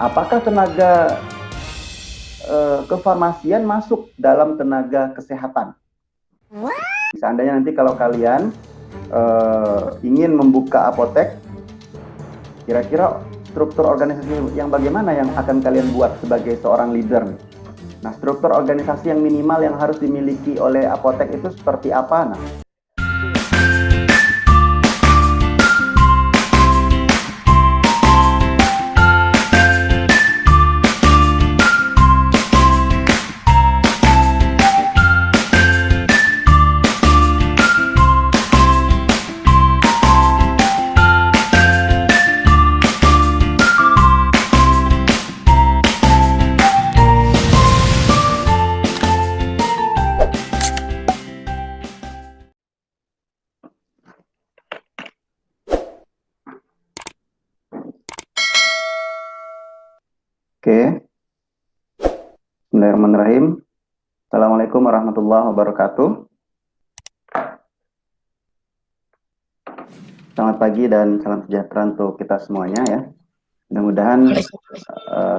Apakah tenaga kefarmasian masuk dalam tenaga kesehatan? Seandainya nanti kalau kalian ingin membuka apotek, kira-kira struktur organisasi yang bagaimana yang akan kalian buat sebagai seorang leader nih? Nah, struktur organisasi yang minimal yang harus dimiliki oleh apotek itu seperti apa? Nah, oke. Bismillahirrahmanirrahim. Assalamualaikum warahmatullahi wabarakatuh. Selamat pagi dan salam sejahtera untuk kita semuanya ya. Mudah-mudahan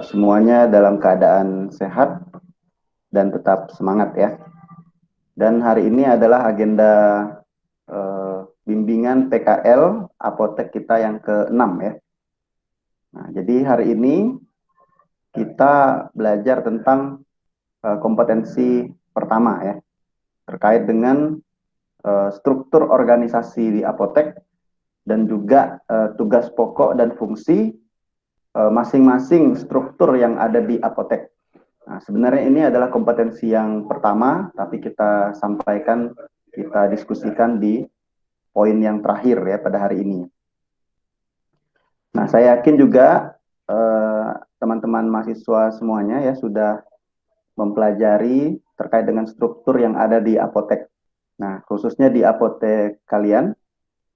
semuanya dalam keadaan sehat dan tetap semangat ya. Dan hari ini adalah agenda bimbingan PKL apotek kita yang ke-6 ya. Nah, jadi hari ini kita belajar tentang kompetensi pertama ya, terkait dengan struktur organisasi di apotek dan juga tugas pokok dan fungsi masing-masing struktur yang ada di apotek. Nah, sebenarnya ini adalah kompetensi yang pertama, tapi kita sampaikan, kita diskusikan di poin yang terakhir ya pada hari ini. Nah, saya yakin juga teman-teman mahasiswa semuanya ya sudah mempelajari terkait dengan struktur yang ada di apotek. Nah, khususnya di apotek kalian,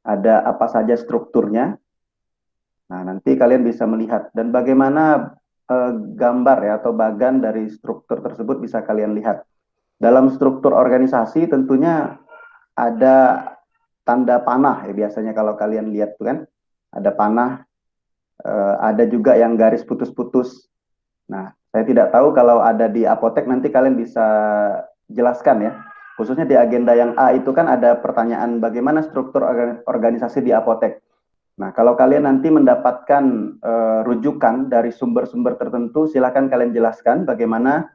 ada apa saja strukturnya. Nah, nanti kalian bisa melihat dan bagaimana gambar ya atau bagan dari struktur tersebut bisa kalian lihat. Dalam struktur organisasi tentunya ada tanda panah ya biasanya kalau kalian lihat tuh kan. Ada panah, ada juga yang garis putus-putus. Nah, saya tidak tahu kalau ada di apotek nanti kalian bisa jelaskan ya. Khususnya di agenda yang A itu kan ada pertanyaan bagaimana struktur organisasi di apotek. Nah, kalau kalian nanti mendapatkan rujukan dari sumber-sumber tertentu, silakan kalian jelaskan bagaimana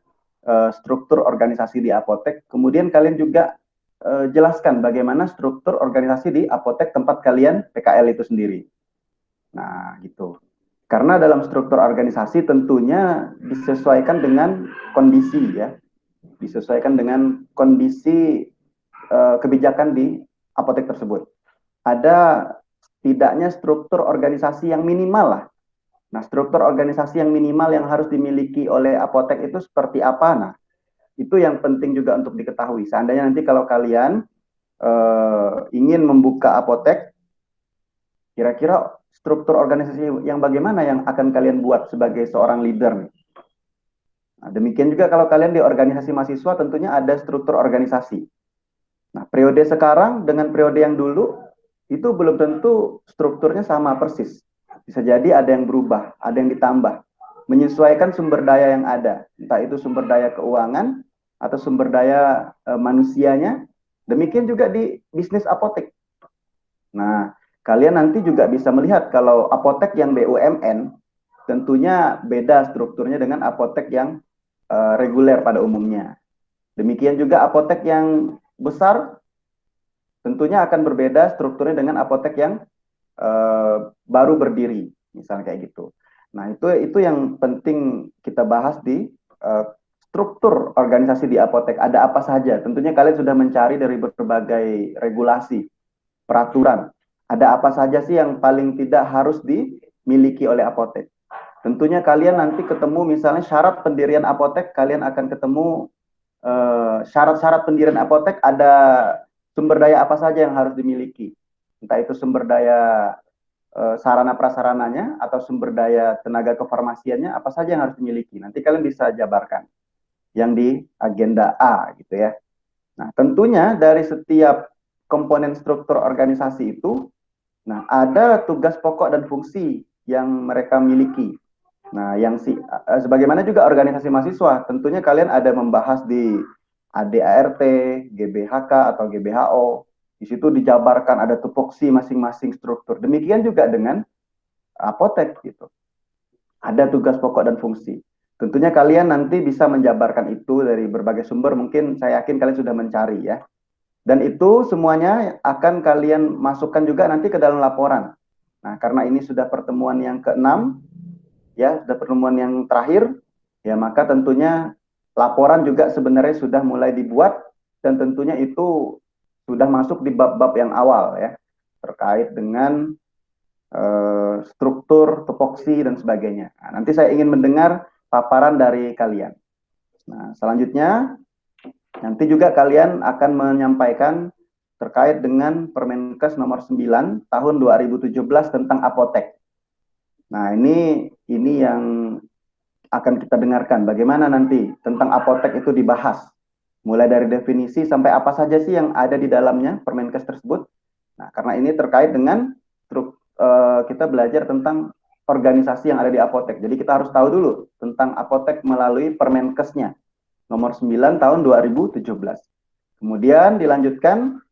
struktur organisasi di apotek. Kemudian kalian juga jelaskan bagaimana struktur organisasi di apotek tempat kalian PKL itu sendiri. Nah, gitu. Karena dalam struktur organisasi tentunya disesuaikan dengan kondisi ya, disesuaikan dengan kondisi kebijakan di apotek tersebut. Ada setidaknya struktur organisasi yang minimal lah. Nah, struktur organisasi yang minimal yang harus dimiliki oleh apotek itu seperti apa? Nah, itu yang penting juga untuk diketahui. Seandainya nanti kalau kalian ingin membuka apotek, kira-kira struktur organisasi yang bagaimana yang akan kalian buat sebagai seorang leader nih? Nah, demikian juga kalau kalian di organisasi mahasiswa tentunya ada struktur organisasi. Nah, periode sekarang dengan periode yang dulu itu belum tentu strukturnya sama persis. Bisa jadi ada yang berubah, ada yang ditambah. Menyesuaikan sumber daya yang ada. Entah itu sumber daya keuangan atau sumber daya manusianya. Demikian juga di bisnis apotek. Nah, kalian nanti juga bisa melihat kalau apotek yang BUMN tentunya beda strukturnya dengan apotek yang reguler pada umumnya. Demikian juga apotek yang besar tentunya akan berbeda strukturnya dengan apotek yang baru berdiri, misalnya kayak gitu. Nah, itu yang penting kita bahas di struktur organisasi di apotek. Ada apa saja? Tentunya kalian sudah mencari dari berbagai regulasi, peraturan. Ada apa saja sih yang paling tidak harus dimiliki oleh apotek? Tentunya kalian nanti ketemu misalnya syarat pendirian apotek, kalian akan ketemu syarat-syarat pendirian apotek ada sumber daya apa saja yang harus dimiliki. Entah itu sumber daya sarana prasarananya atau sumber daya tenaga kefarmasiannya apa saja yang harus dimiliki. Nanti kalian bisa jabarkan yang di agenda A gitu ya. Nah, tentunya dari setiap komponen struktur organisasi itu, nah ada tugas pokok dan fungsi yang mereka miliki. Nah, sebagaimana juga organisasi mahasiswa, tentunya kalian ada membahas di ADART, GBHK atau GBHO. Di situ dijabarkan ada tupoksi masing-masing struktur. Demikian juga dengan apotek gitu. Ada tugas pokok dan fungsi. Tentunya kalian nanti bisa menjabarkan itu dari berbagai sumber. Mungkin saya yakin kalian sudah mencari ya. Dan itu semuanya akan kalian masukkan juga nanti ke dalam laporan. Nah, karena ini sudah pertemuan yang keenam, ya, sudah pertemuan yang terakhir, ya maka tentunya laporan juga sebenarnya sudah mulai dibuat dan tentunya itu sudah masuk di bab-bab yang awal ya, terkait dengan struktur, tupoksi dan sebagainya. Nah, nanti saya ingin mendengar paparan dari kalian. Nah, selanjutnya nanti juga kalian akan menyampaikan terkait dengan Permenkes nomor 9 tahun 2017 tentang apotek. Nah, ini yang akan kita dengarkan bagaimana nanti tentang apotek itu dibahas. Mulai dari definisi sampai apa saja sih yang ada di dalamnya Permenkes tersebut. Nah, karena ini terkait dengan kita belajar tentang organisasi yang ada di apotek. Jadi kita harus tahu dulu tentang apotek melalui Permenkesnya nomor 9 tahun 2017. Kemudian dilanjutkan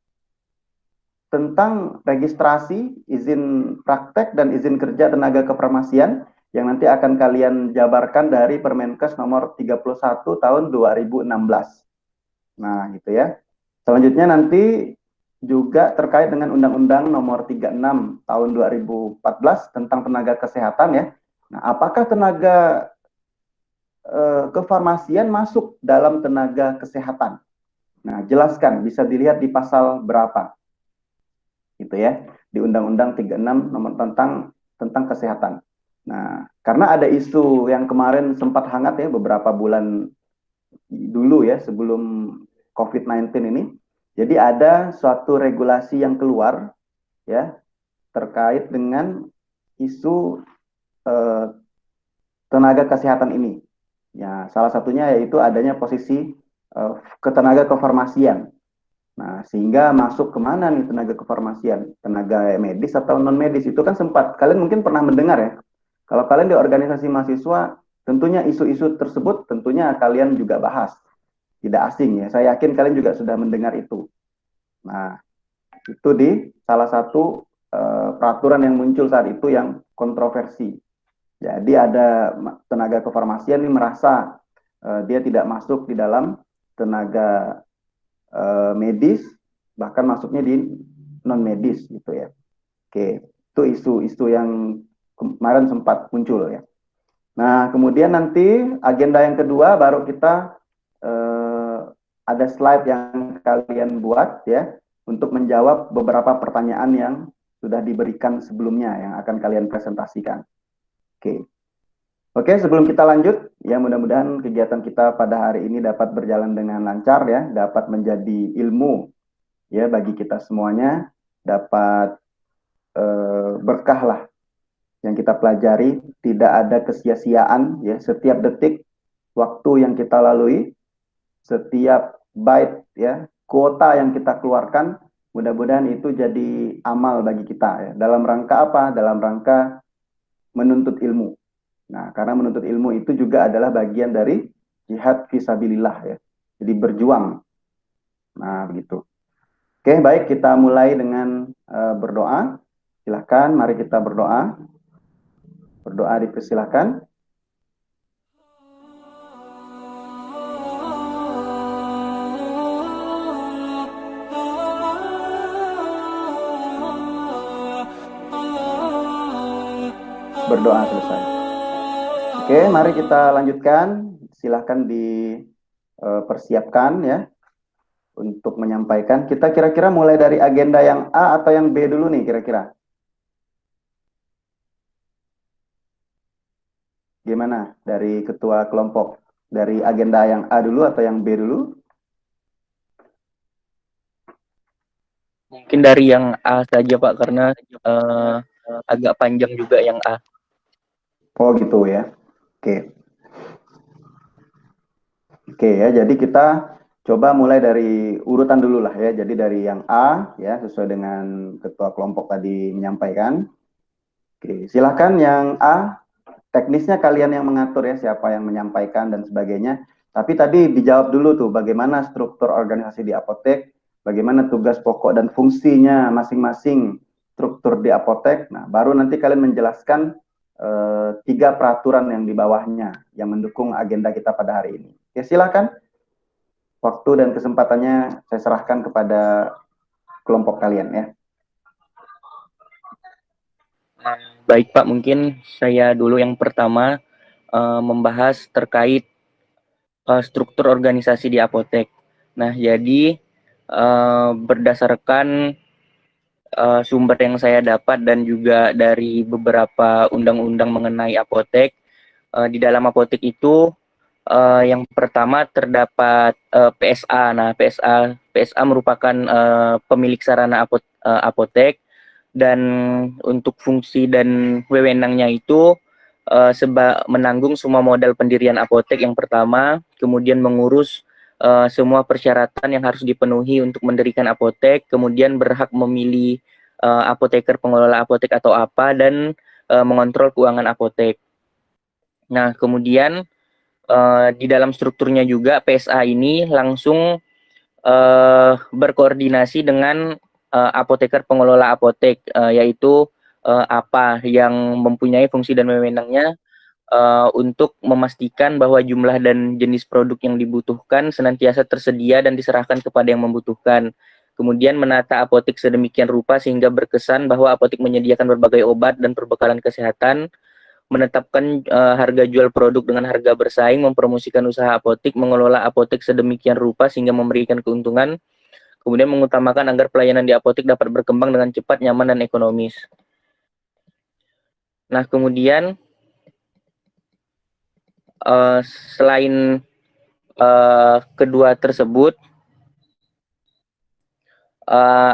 tentang registrasi, izin praktek, dan izin kerja tenaga kefarmasian yang nanti akan kalian jabarkan dari Permenkes nomor 31 tahun 2016. Nah, gitu ya. Selanjutnya nanti juga terkait dengan Undang-Undang nomor 36 tahun 2014 tentang tenaga kesehatan ya. Nah, apakah tenaga kefarmasian masuk dalam tenaga kesehatan? Nah, jelaskan, bisa dilihat di pasal berapa gitu ya, di Undang-Undang 36 nomor tentang kesehatan. Nah, karena ada isu yang kemarin sempat hangat ya beberapa bulan dulu ya sebelum COVID-19 ini. Jadi ada suatu regulasi yang keluar ya terkait dengan isu eh, tenaga kesehatan ini. Ya, salah satunya yaitu adanya posisi ketenaga kefarmasian. Nah, sehingga masuk kemana nih tenaga kefarmasian? Tenaga medis atau non medis? Itu kan sempat, kalian mungkin pernah mendengar ya. Kalau kalian di organisasi mahasiswa, tentunya isu-isu tersebut tentunya kalian juga bahas. Tidak asing ya, saya yakin kalian juga sudah mendengar itu. Nah, itu di salah satu peraturan yang muncul saat itu yang kontroversi. Jadi ada tenaga kefarmasian ini merasa dia tidak masuk di dalam tenaga medis, bahkan masuknya di non medis gitu ya. Oke, itu isu-isu yang kemarin sempat muncul ya. Nah, kemudian nanti agenda yang kedua baru kita ada slide yang kalian buat ya untuk menjawab beberapa pertanyaan yang sudah diberikan sebelumnya yang akan kalian presentasikan. Oke. Oke, sebelum kita lanjut, ya mudah-mudahan kegiatan kita pada hari ini dapat berjalan dengan lancar ya, dapat menjadi ilmu ya bagi kita semuanya, dapat berkah lah yang kita pelajari, tidak ada kesia-siaan ya, setiap detik waktu yang kita lalui, setiap byte ya, kuota yang kita keluarkan, mudah-mudahan itu jadi amal bagi kita ya. Dalam rangka apa? Dalam rangka menuntut ilmu. Nah, karena menuntut ilmu itu juga adalah bagian dari jihad fisabilillah ya. Jadi berjuang. Nah, begitu. Oke, baik kita mulai dengan berdoa. Silahkan, mari kita berdoa. Berdoa dipersilahkan. Berdoa selesai. Oke, mari kita lanjutkan. Silahkan dipersiapkan ya untuk menyampaikan. Kita kira-kira mulai dari agenda yang A atau yang B dulu nih kira-kira. Gimana dari ketua kelompok? Dari agenda yang A dulu atau yang B dulu? Mungkin dari yang A saja Pak, karena agak panjang juga yang A. Oh gitu ya. Oke. Oke ya, jadi kita coba mulai dari urutan dulu lah ya. Jadi dari yang A ya, sesuai dengan ketua kelompok tadi menyampaikan. Oke, silakan yang A. teknisnya kalian yang mengatur ya, siapa yang menyampaikan dan sebagainya. Tapi tadi dijawab dulu tuh, bagaimana struktur organisasi di apotek, bagaimana tugas pokok dan fungsinya masing-masing struktur di apotek. Nah, baru nanti kalian menjelaskan 3 peraturan yang di bawahnya yang mendukung agenda kita pada hari ini. Oke, silakan. Waktu dan kesempatannya saya serahkan kepada kelompok kalian ya. Baik Pak, mungkin saya dulu yang pertama membahas terkait struktur organisasi di apotek. Nah, jadi berdasarkan sumber yang saya dapat dan juga dari beberapa undang-undang mengenai apotek, di dalam apotek itu yang pertama terdapat PSA. Nah, PSA merupakan pemilik sarana apotek, dan untuk fungsi dan wewenangnya itu menanggung semua modal pendirian apotek yang pertama, kemudian mengurus semua persyaratan yang harus dipenuhi untuk mendirikan apotek, kemudian berhak memilih apoteker pengelola apotek atau apa, dan mengontrol keuangan apotek. Nah, kemudian di dalam strukturnya juga PSA ini langsung berkoordinasi dengan apoteker pengelola apotek, yaitu apa yang mempunyai fungsi dan wewenangnya untuk memastikan bahwa jumlah dan jenis produk yang dibutuhkan senantiasa tersedia dan diserahkan kepada yang membutuhkan. Kemudian menata apotek sedemikian rupa sehingga berkesan bahwa apotek menyediakan berbagai obat dan perbekalan kesehatan, menetapkan harga jual produk dengan harga bersaing, mempromosikan usaha apotek, mengelola apotek sedemikian rupa sehingga memberikan keuntungan, kemudian mengutamakan agar pelayanan di apotek dapat berkembang dengan cepat, nyaman, dan ekonomis. Nah, kemudian selain kedua tersebut,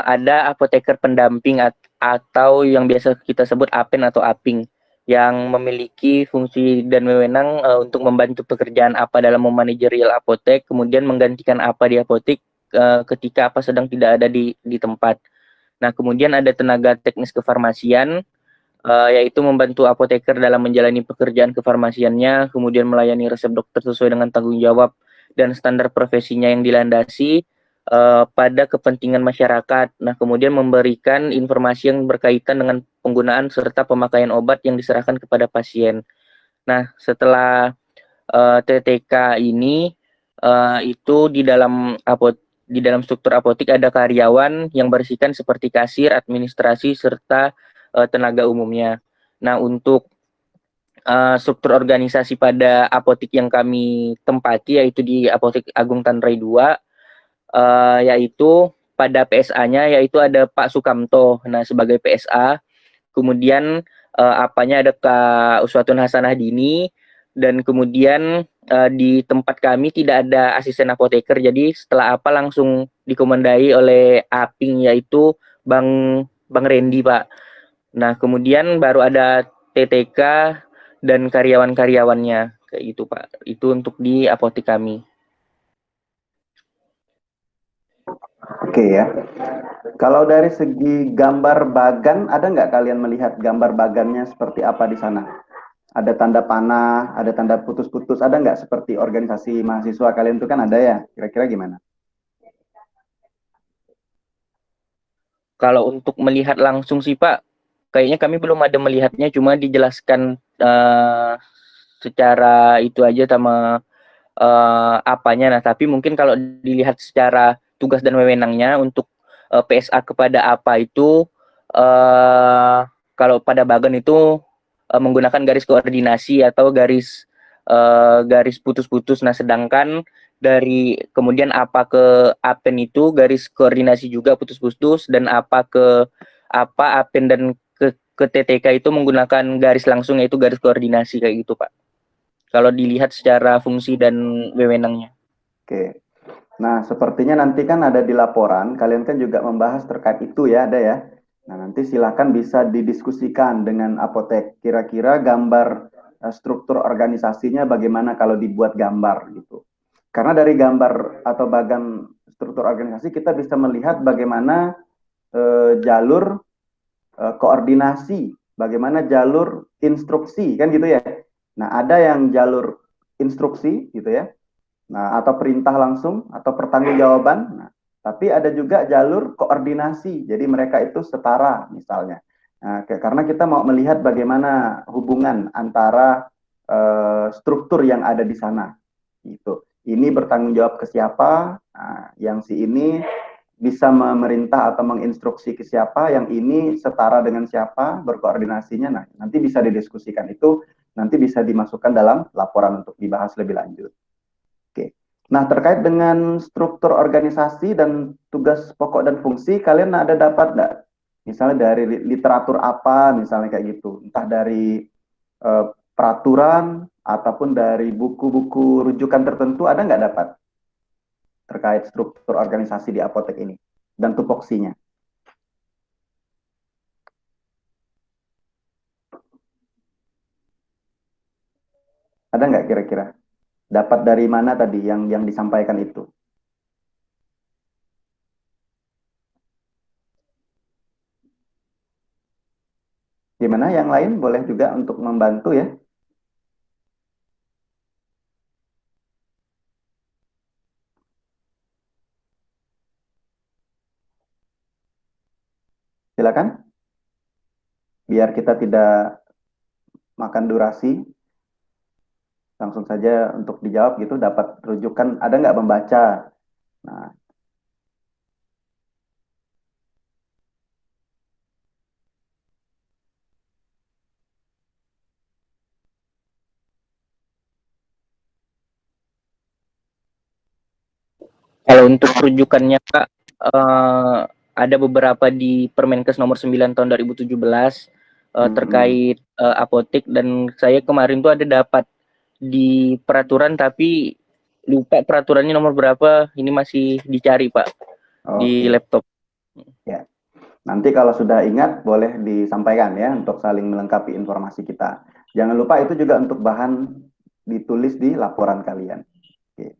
ada apoteker pendamping atau yang biasa kita sebut APEN atau APING, yang memiliki fungsi dan wewenang untuk membantu pekerjaan apa dalam memanajerial apotek, kemudian menggantikan apa di apotek ketika apa sedang tidak ada di tempat. Nah, kemudian ada tenaga teknis kefarmasian, yaitu membantu apoteker dalam menjalani pekerjaan kefarmasiannya, kemudian melayani resep dokter sesuai dengan tanggung jawab dan standar profesinya yang dilandasi pada kepentingan masyarakat. Nah, kemudian memberikan informasi yang berkaitan dengan penggunaan serta pemakaian obat yang diserahkan kepada pasien. Nah, setelah TTK ini, itu di dalam struktur apotek ada karyawan yang bersihkan seperti kasir, administrasi, serta tenaga umumnya. Nah, untuk struktur organisasi pada apotek yang kami tempati, yaitu di Apotek Agung Tanrai 2, yaitu pada PSA-nya yaitu ada Pak Sukamto, nah sebagai PSA, kemudian apanya ada Kak Uswatun Hasanah Dini, dan kemudian di tempat kami tidak ada asisten apoteker, jadi setelah apa langsung dikomandai oleh APING, yaitu Bang Randy, Pak. Nah, kemudian baru ada TTK dan karyawan-karyawannya, kayak gitu, Pak. Itu untuk di apotek kami. Oke ya. Kalau dari segi gambar bagan, ada nggak kalian melihat gambar bagannya seperti apa di sana? Ada tanda panah, ada tanda putus-putus, ada nggak seperti organisasi mahasiswa kalian itu kan ada ya? Kira-kira gimana? Kalau untuk melihat langsung sih Pak, kayaknya kami belum ada melihatnya, cuma dijelaskan secara itu aja sama apanya. Nah, tapi mungkin kalau dilihat secara tugas dan wewenangnya untuk PSA kepada apa itu, kalau pada Bagan itu menggunakan garis koordinasi atau garis putus-putus. Nah, sedangkan dari kemudian apa ke Apen itu garis koordinasi juga putus-putus, dan apa ke apa Apen dan ke TTK itu menggunakan garis langsung, yaitu garis koordinasi, kayak gitu Pak. Kalau dilihat secara fungsi dan wewenangnya. Oke. Nah, sepertinya nanti kan ada di laporan, kalian kan juga membahas terkait itu ya, ada ya. Nah, nanti silakan bisa didiskusikan dengan apotek. Kira-kira gambar struktur organisasinya bagaimana kalau dibuat gambar gitu. Karena dari gambar atau bagan struktur organisasi kita bisa melihat bagaimana jalur koordinasi, bagaimana jalur instruksi, kan gitu ya. Nah, ada yang jalur instruksi gitu ya. Nah, atau perintah langsung atau pertanggungjawaban. Nah, tapi ada juga jalur koordinasi. Jadi mereka itu setara misalnya. Nah, karena kita mau melihat bagaimana hubungan antara struktur yang ada di sana. Gitu. Ini bertanggung jawab ke siapa? Nah, yang si ini bisa memerintah atau menginstruksi ke siapa, yang ini setara dengan siapa, berkoordinasinya. Nah, nanti bisa didiskusikan itu, nanti bisa dimasukkan dalam laporan untuk dibahas lebih lanjut. Oke. Nah, terkait dengan struktur organisasi dan tugas pokok dan fungsi, kalian ada dapat nggak? Misalnya dari literatur apa, misalnya kayak gitu. Entah dari peraturan ataupun dari buku-buku rujukan tertentu, ada nggak dapat terkait struktur organisasi di apotek ini dan tupoksinya? Ada nggak kira-kira? Dapat dari mana tadi yang disampaikan itu? Gimana yang lain boleh juga untuk membantu ya? Silakan. Biar kita tidak makan durasi, langsung saja untuk dijawab gitu, dapat rujukan, ada nggak membaca? Nah, Kalau untuk rujukannya Kak, ada beberapa di Permenkes nomor 9 tahun 2017 terkait apotek, dan saya kemarin tuh ada dapat di peraturan tapi lupa peraturannya nomor berapa, ini masih dicari Pak di oke. laptop. Ya. Nanti kalau sudah ingat boleh disampaikan ya untuk saling melengkapi informasi kita. Jangan lupa itu juga untuk bahan ditulis di laporan kalian. Oke.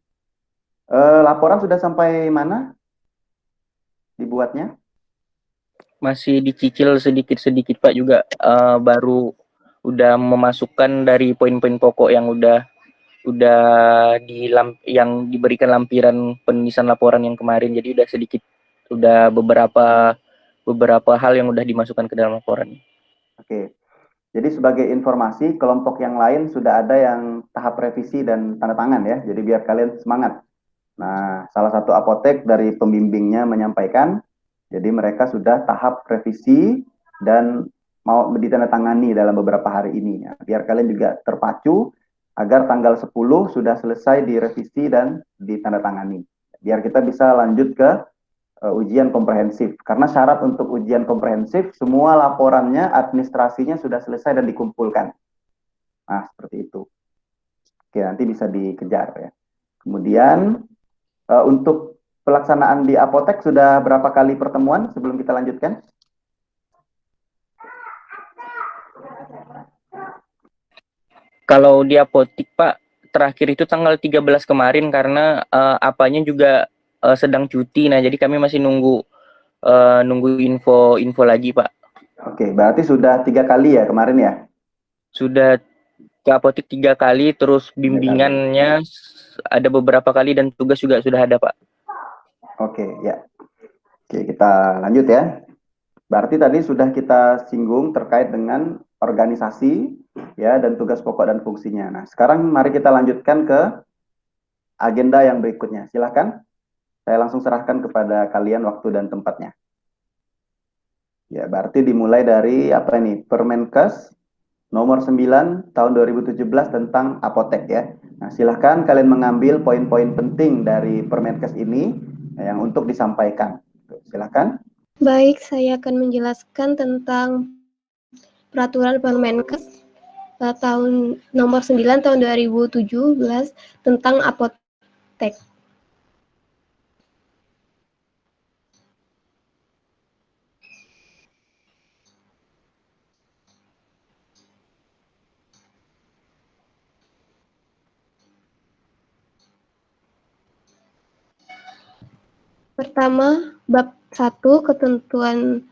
Laporan sudah sampai mana dibuatnya? Masih dicicil sedikit-sedikit Pak juga, baru udah memasukkan dari poin-poin pokok yang udah yang diberikan lampiran penulisan laporan yang kemarin, jadi udah sedikit, udah beberapa hal yang udah dimasukkan ke dalam laporan. Oke. Jadi sebagai informasi, kelompok yang lain sudah ada yang tahap revisi dan tanda tangan ya. Jadi biar kalian semangat. Nah, salah satu apotek dari pembimbingnya menyampaikan, jadi mereka sudah tahap revisi dan mau ditandatangani dalam beberapa hari ini. Ya. Biar kalian juga terpacu agar tanggal 10 sudah selesai direvisi dan ditandatangani. Biar kita bisa lanjut ke ujian komprehensif. Karena syarat untuk ujian komprehensif, semua laporannya, administrasinya sudah selesai dan dikumpulkan. Nah, seperti itu. Oke, nanti bisa dikejar ya. Kemudian untuk pelaksanaan di apotek sudah berapa kali pertemuan sebelum kita lanjutkan? Kalau di apotik Pak, terakhir itu tanggal 13 kemarin, karena apanya juga sedang cuti, nah jadi kami masih nunggu info lagi Pak. Oke, berarti sudah 3 kali ya kemarin ya? Sudah ke apotik 3 kali, terus 3 kali. bimbingannya ada beberapa kali, dan tugas juga sudah ada Pak. Oke, ya. Oke, kita lanjut ya. Berarti tadi sudah kita singgung terkait dengan organisasi ya dan tugas pokok dan fungsinya. Nah, sekarang mari kita lanjutkan ke agenda yang berikutnya. Silahkan, saya langsung serahkan kepada kalian waktu dan tempatnya. Ya, berarti dimulai dari apa ini? Permenkes nomor 9 tahun 2017 tentang apotek ya. Nah, silahkan kalian mengambil poin-poin penting dari Permenkes ini yang untuk disampaikan. Silahkan. Baik, saya akan menjelaskan tentang peraturan Permenkes tahun nomor 9 tahun 2017 tentang apotek. Pertama, bab 1 ketentuan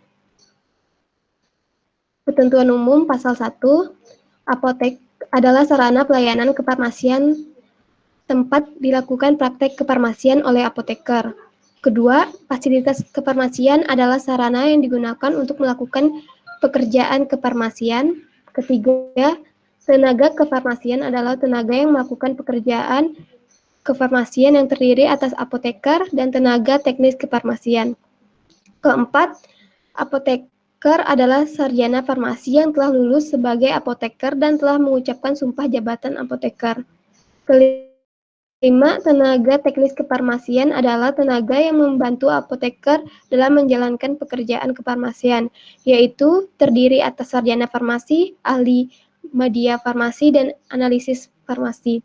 umum pasal 1 apotek adalah sarana pelayanan kefarmasian tempat dilakukan praktek kefarmasian oleh apoteker. Kedua, fasilitas kefarmasian adalah sarana yang digunakan untuk melakukan pekerjaan kefarmasian. Ketiga, tenaga kefarmasian adalah tenaga yang melakukan pekerjaan kefarmasian yang terdiri atas apoteker dan tenaga teknis kefarmasian. Keempat, apoteker adalah sarjana farmasi yang telah lulus sebagai apoteker dan telah mengucapkan sumpah jabatan apoteker. Kelima, tenaga teknis kefarmasian adalah tenaga yang membantu apoteker dalam menjalankan pekerjaan kefarmasian, yaitu terdiri atas sarjana farmasi, ahli media farmasi, dan analisis farmasi.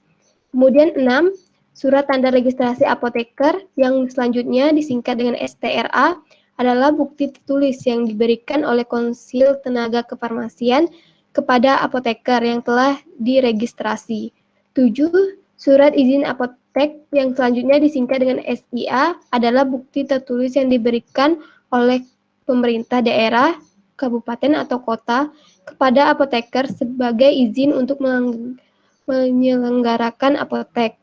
Kemudian 6, surat tanda registrasi apoteker yang selanjutnya disingkat dengan STRA adalah bukti tertulis yang diberikan oleh Konsil Tenaga Kefarmasian kepada apoteker yang telah diregistrasi. 7, surat izin apotek yang selanjutnya disingkat dengan SIA adalah bukti tertulis yang diberikan oleh pemerintah daerah, kabupaten atau kota kepada apoteker sebagai izin untuk menyelenggarakan apotek.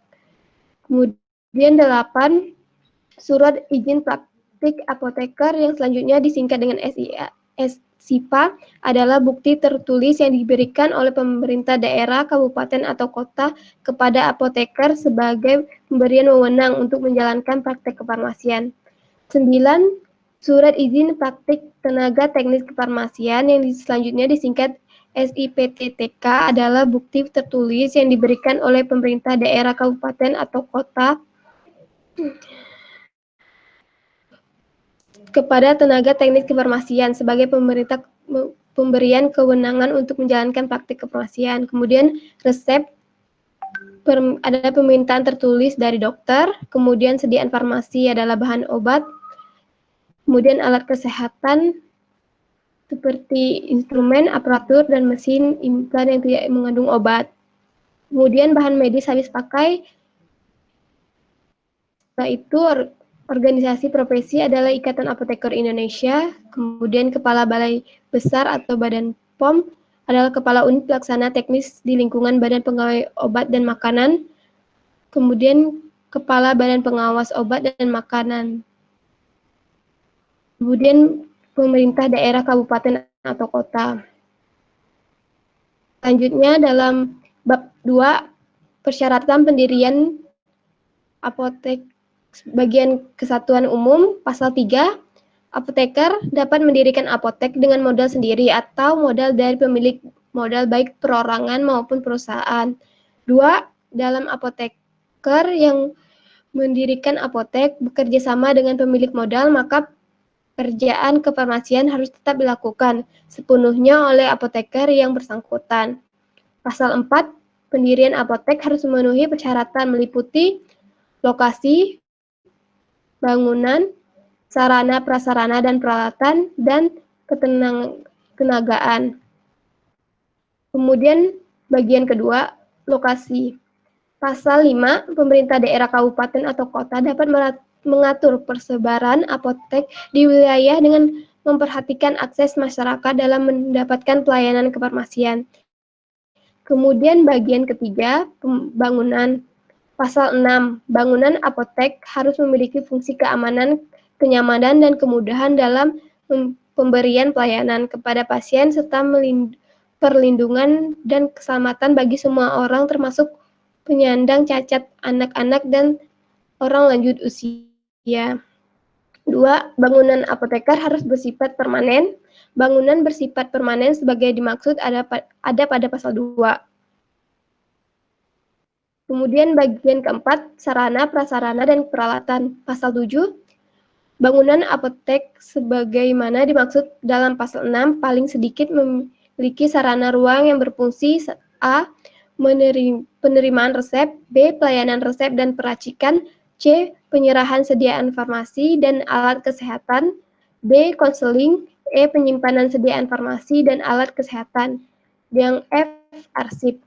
Kemudian 8, surat izin praktik apoteker yang selanjutnya disingkat dengan SIPA adalah bukti tertulis yang diberikan oleh pemerintah daerah, kabupaten, atau kota kepada apoteker sebagai pemberian wewenang untuk menjalankan praktek kefarmasian. 9, surat izin praktik tenaga teknis kefarmasian yang selanjutnya disingkat SIPTTK adalah bukti tertulis yang diberikan oleh pemerintah daerah, kabupaten, atau kota kepada tenaga teknis kefarmasian sebagai pemberian kewenangan untuk menjalankan praktik kefarmasian. Kemudian resep ada permintaan tertulis dari dokter, kemudian sediaan farmasi adalah bahan obat, kemudian alat kesehatan seperti instrumen, aparatur, dan mesin implan yang tidak mengandung obat. Kemudian bahan medis habis pakai, yaitu organisasi profesi adalah Ikatan Apoteker Indonesia, kemudian Kepala Balai Besar atau Badan POM adalah Kepala Unit Pelaksana Teknis di lingkungan Badan Pegawai Obat dan Makanan, kemudian Kepala Badan Pengawas Obat dan Makanan, kemudian pemerintah daerah, kabupaten, atau kota. Selanjutnya dalam bab 2, persyaratan pendirian apotek bagian kesatuan umum, pasal 3, apoteker dapat mendirikan apotek dengan modal sendiri atau modal dari pemilik modal baik perorangan maupun perusahaan. 2, dalam apoteker yang mendirikan apotek bekerja sama dengan pemilik modal, maka pekerjaan kefarmasian harus tetap dilakukan sepenuhnya oleh apoteker yang bersangkutan. Pasal 4, pendirian apotek harus memenuhi persyaratan meliputi lokasi, bangunan, sarana, prasarana, dan peralatan, dan ketenagaan. Kemudian bagian kedua, lokasi. Pasal 5, pemerintah daerah, kabupaten, atau kota dapat mengatur persebaran apotek di wilayah dengan memperhatikan akses masyarakat dalam mendapatkan pelayanan kefarmasian. Kemudian bagian ketiga, bangunan. Pasal 6, bangunan apotek harus memiliki fungsi keamanan, kenyamanan, dan kemudahan dalam pemberian pelayanan kepada pasien serta perlindungan dan keselamatan bagi semua orang termasuk penyandang cacat, anak-anak, dan orang lanjut usia. 2, bangunan apoteker harus bersifat permanen. Bangunan bersifat permanen sebagai dimaksud ada pada pasal 2. Kemudian bagian keempat, sarana, prasarana, dan peralatan. Pasal 7, bangunan apotek sebagaimana dimaksud dalam pasal 6 paling sedikit memiliki sarana ruang yang berfungsi A. Penerimaan resep, B. Pelayanan resep dan peracikan, C. Penyerahan sediaan farmasi dan alat kesehatan, D. Konseling, E. Penyimpanan sediaan farmasi dan alat kesehatan, yang F. Arsip.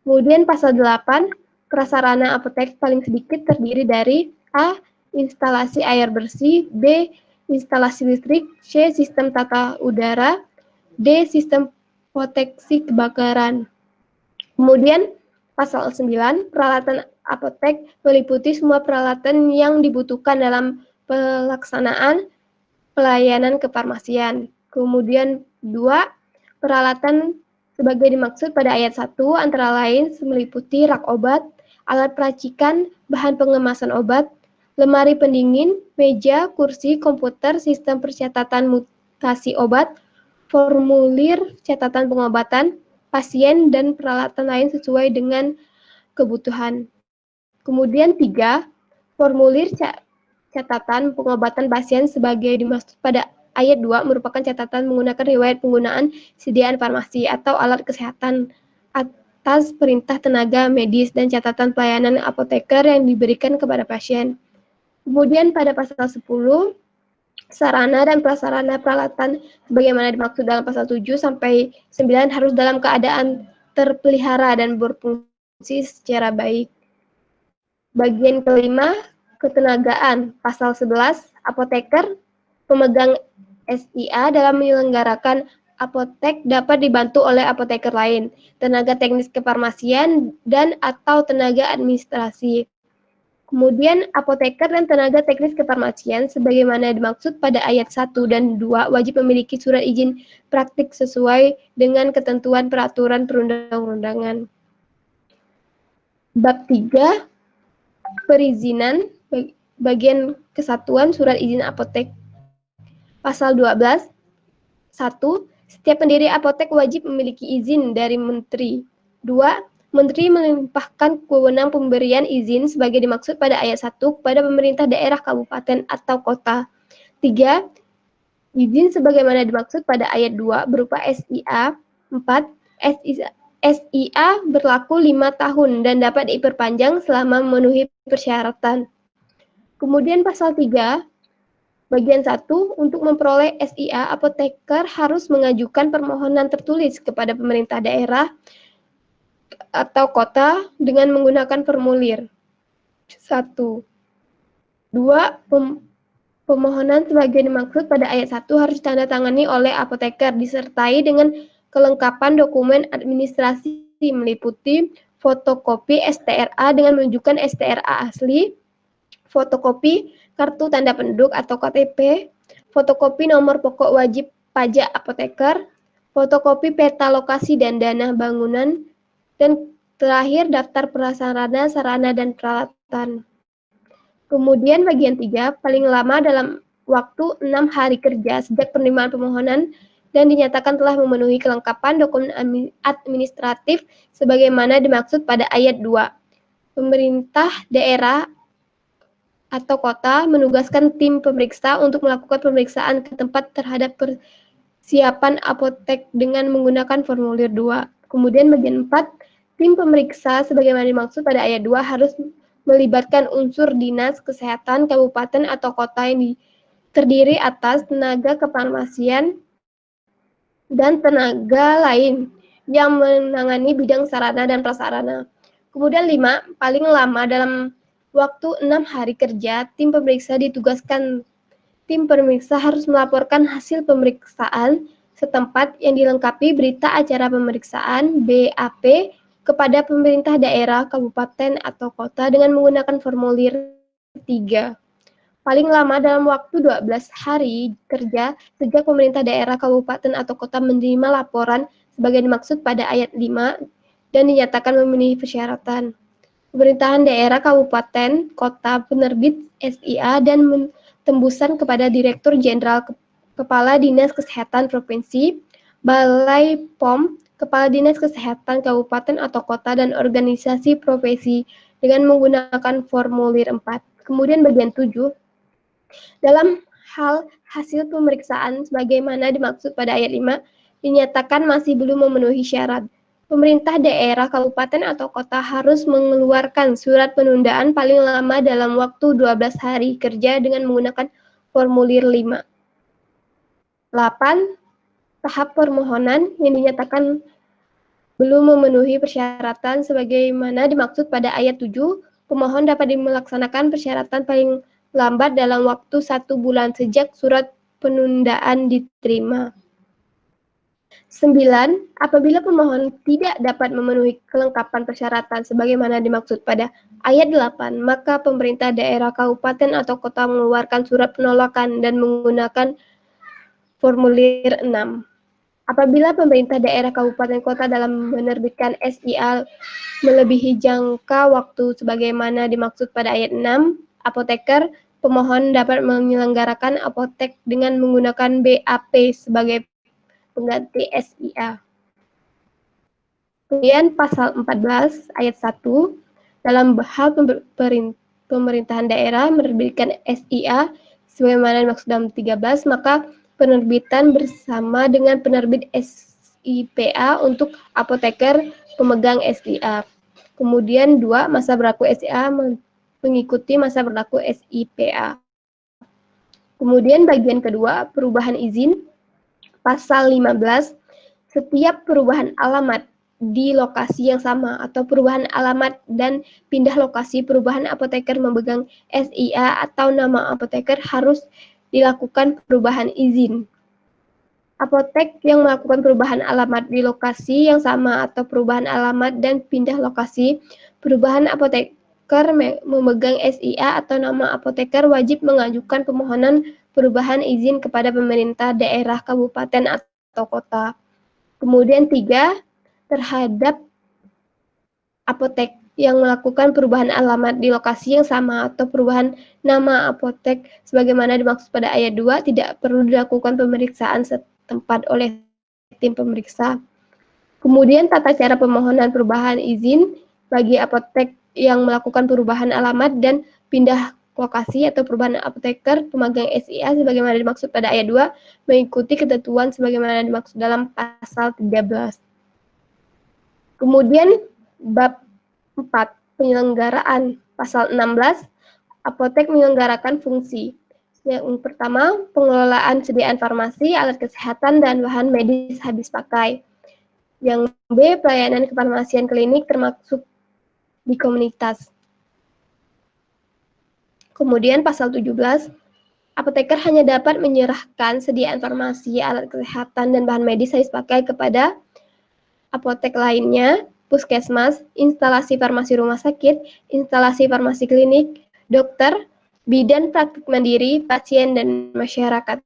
Kemudian pasal 8, prasarana apotek paling sedikit terdiri dari A. Instalasi air bersih, B. Instalasi listrik, C. Sistem tata udara, D. Sistem proteksi kebakaran. Kemudian pasal 9, peralatan apotek meliputi semua peralatan yang dibutuhkan dalam pelaksanaan pelayanan kefarmasian. Kemudian 2, peralatan sebagai dimaksud pada ayat 1 antara lain meliputi rak obat, alat peracikan, bahan pengemasan obat, lemari pendingin, meja, kursi, komputer, sistem percatatan mutasi obat, formulir catatan pengobatan pasien, dan peralatan lain sesuai dengan kebutuhan. Kemudian 3, formulir catatan pengobatan pasien sebagai dimaksud pada ayat 2 merupakan catatan menggunakan riwayat penggunaan sediaan farmasi atau alat kesehatan atas perintah tenaga medis dan catatan pelayanan apoteker yang diberikan kepada pasien. Kemudian pada pasal 10, sarana dan prasarana peralatan sebagaimana dimaksud dalam pasal 7 sampai 9 harus dalam keadaan terpelihara dan berfungsi secara baik. Bagian kelima, ketenagaan. Pasal 11, apoteker pemegang SIA dalam menyelenggarakan apotek dapat dibantu oleh apoteker lain, tenaga teknis kefarmasian, dan atau tenaga administrasi. Kemudian apoteker dan tenaga teknis kefarmasian sebagaimana dimaksud pada ayat 1 dan 2 wajib memiliki surat izin praktik sesuai dengan ketentuan peraturan perundang-undangan. Bab 3, perizinan bagian kesatuan surat izin apotek. Pasal 12, 1. Setiap pendiri apotek wajib memiliki izin dari Menteri. 2. Menteri melimpahkan wewenang pemberian izin sebagai dimaksud pada ayat 1 kepada pemerintah daerah, kabupaten, atau kota. 3. Izin sebagaimana dimaksud pada ayat 2 berupa SIA. 4. SIA berlaku 5 tahun dan dapat diperpanjang selama memenuhi persyaratan. Kemudian pasal 3, bagian 1, untuk memperoleh SIA, apoteker harus mengajukan permohonan tertulis kepada pemerintah daerah atau kota dengan menggunakan formulir. 1. 2. Pemohonan sebagai dimaksud pada ayat 1 harus ditandatangani oleh apoteker disertai dengan kelengkapan dokumen administrasi meliputi fotokopi STRA dengan menunjukkan STRA asli, fotokopi kartu tanda penduduk atau KTP, fotokopi nomor pokok wajib pajak apoteker, fotokopi peta lokasi dan dana bangunan, dan terakhir daftar prasarana, sarana, dan peralatan. Kemudian bagian 3, paling lama dalam waktu 6 hari kerja sejak penerimaan permohonan dan dinyatakan telah memenuhi kelengkapan dokumen administratif sebagaimana dimaksud pada ayat 2. Pemerintah daerah atau kota menugaskan tim pemeriksa untuk melakukan pemeriksaan ke tempat terhadap persiapan apotek dengan menggunakan formulir 2. Kemudian bagian 4, tim pemeriksa sebagaimana dimaksud pada ayat 2 harus melibatkan unsur dinas kesehatan kabupaten atau kota yang terdiri atas tenaga kefarmasian dan tenaga lain yang menangani bidang sarana dan prasarana. Kemudian 5, paling lama dalam waktu 6 hari kerja, tim pemeriksa ditugaskan. Tim pemeriksa harus melaporkan hasil pemeriksaan setempat yang dilengkapi berita acara pemeriksaan BAP kepada pemerintah daerah, kabupaten, atau kota dengan menggunakan formulir 3. Paling lama dalam waktu 12 hari kerja sejak pemerintah daerah, kabupaten, atau kota menerima laporan sebagai dimaksud pada ayat 5 dan dinyatakan memenuhi persyaratan. Pemerintahan daerah, kabupaten, kota, penerbit SIA, dan tembusan kepada Direktur Jenderal, Kepala Dinas Kesehatan Provinsi, Balai POM, Kepala Dinas Kesehatan Kabupaten atau Kota, dan organisasi profesi dengan menggunakan formulir 4. Kemudian bagian 7, dalam hal hasil pemeriksaan sebagaimana dimaksud pada ayat 5 dinyatakan masih belum memenuhi syarat, pemerintah daerah, kabupaten, atau kota harus mengeluarkan surat penundaan paling lama dalam waktu 12 hari kerja dengan menggunakan formulir 5. 8. Tahap permohonan yang dinyatakan belum memenuhi persyaratan sebagaimana dimaksud pada ayat 7, pemohon dapat melaksanakan persyaratan paling lambat dalam waktu 1 bulan sejak surat penundaan diterima. 9. Apabila pemohon tidak dapat memenuhi kelengkapan persyaratan sebagaimana dimaksud pada ayat 8, maka pemerintah daerah, kabupaten, atau kota mengeluarkan surat penolakan dan menggunakan formulir 6. Apabila pemerintah daerah, kabupaten, kota dalam menerbitkan SIA melebihi jangka waktu sebagaimana dimaksud pada ayat 6, apoteker pemohon dapat menyelenggarakan apotek dengan menggunakan BAP sebagai pengganti SIA. Kemudian pasal 14 ayat 1, dalam hal pemerintahan daerah menerbitkan SIA sebagaimana dimaksud dalam 13, maka penerbitan bersama dengan penerbit SIPA untuk apoteker pemegang SIA. Kemudian 2, masa berlaku SIA mengikuti masa berlaku SIPA. Kemudian bagian kedua, perubahan izin. Pasal 15, setiap perubahan alamat di lokasi yang sama atau perubahan alamat dan pindah lokasi perubahan apoteker memegang SIA atau nama apoteker harus dilakukan perubahan izin. Apotek yang melakukan perubahan alamat di lokasi yang sama atau perubahan alamat dan pindah lokasi perubahan apoteker memegang SIA atau nama apoteker wajib mengajukan permohonan perubahan izin kepada pemerintah daerah, kabupaten, atau kota. Kemudian 3, terhadap apotek yang melakukan perubahan alamat di lokasi yang sama atau perubahan nama apotek sebagaimana dimaksud pada ayat 2 tidak perlu dilakukan pemeriksaan setempat oleh tim pemeriksa. Kemudian tata cara pemohonan perubahan izin bagi apotek yang melakukan perubahan alamat dan pindah lokasi atau perubahan apoteker pemegang SIA sebagaimana dimaksud pada ayat 2 mengikuti ketentuan sebagaimana dimaksud dalam pasal 13. Kemudian bab 4, penyelenggaraan. Pasal 16, apotek menyelenggarakan fungsi. Yang pertama, pengelolaan sediaan farmasi, alat kesehatan, dan bahan medis habis pakai. Yang B, pelayanan kefarmasian klinik termasuk di komunitas. Kemudian pasal 17, apoteker hanya dapat menyerahkan sediaan farmasi, alat kesehatan, dan bahan medis habis pakai kepada apotek lainnya, puskesmas, instalasi farmasi rumah sakit, instalasi farmasi klinik, dokter, bidan praktik mandiri, pasien, dan masyarakat.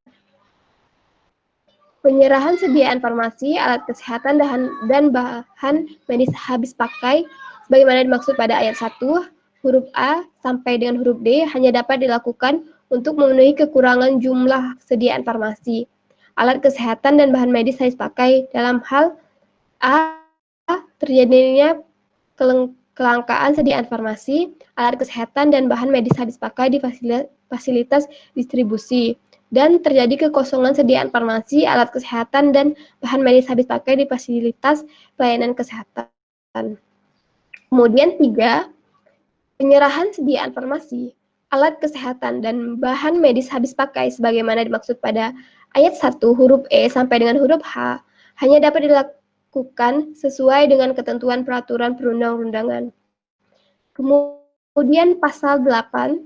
Penyerahan sediaan farmasi, alat kesehatan, dan bahan medis habis pakai sebagaimana dimaksud pada ayat 1, huruf A sampai dengan huruf D hanya dapat dilakukan untuk memenuhi kekurangan jumlah sediaan farmasi, alat kesehatan, dan bahan medis habis pakai dalam hal A. Terjadinya kelangkaan sediaan farmasi, alat kesehatan, dan bahan medis habis pakai di fasilitas distribusi, dan terjadi kekosongan sediaan farmasi, alat kesehatan, dan bahan medis habis pakai di fasilitas pelayanan kesehatan. Kemudian 3, penyerahan sediaan farmasi, alat kesehatan, dan bahan medis habis pakai sebagaimana dimaksud pada ayat 1 huruf E sampai dengan huruf H hanya dapat dilakukan sesuai dengan ketentuan peraturan perundang-undangan. Kemudian pasal 8,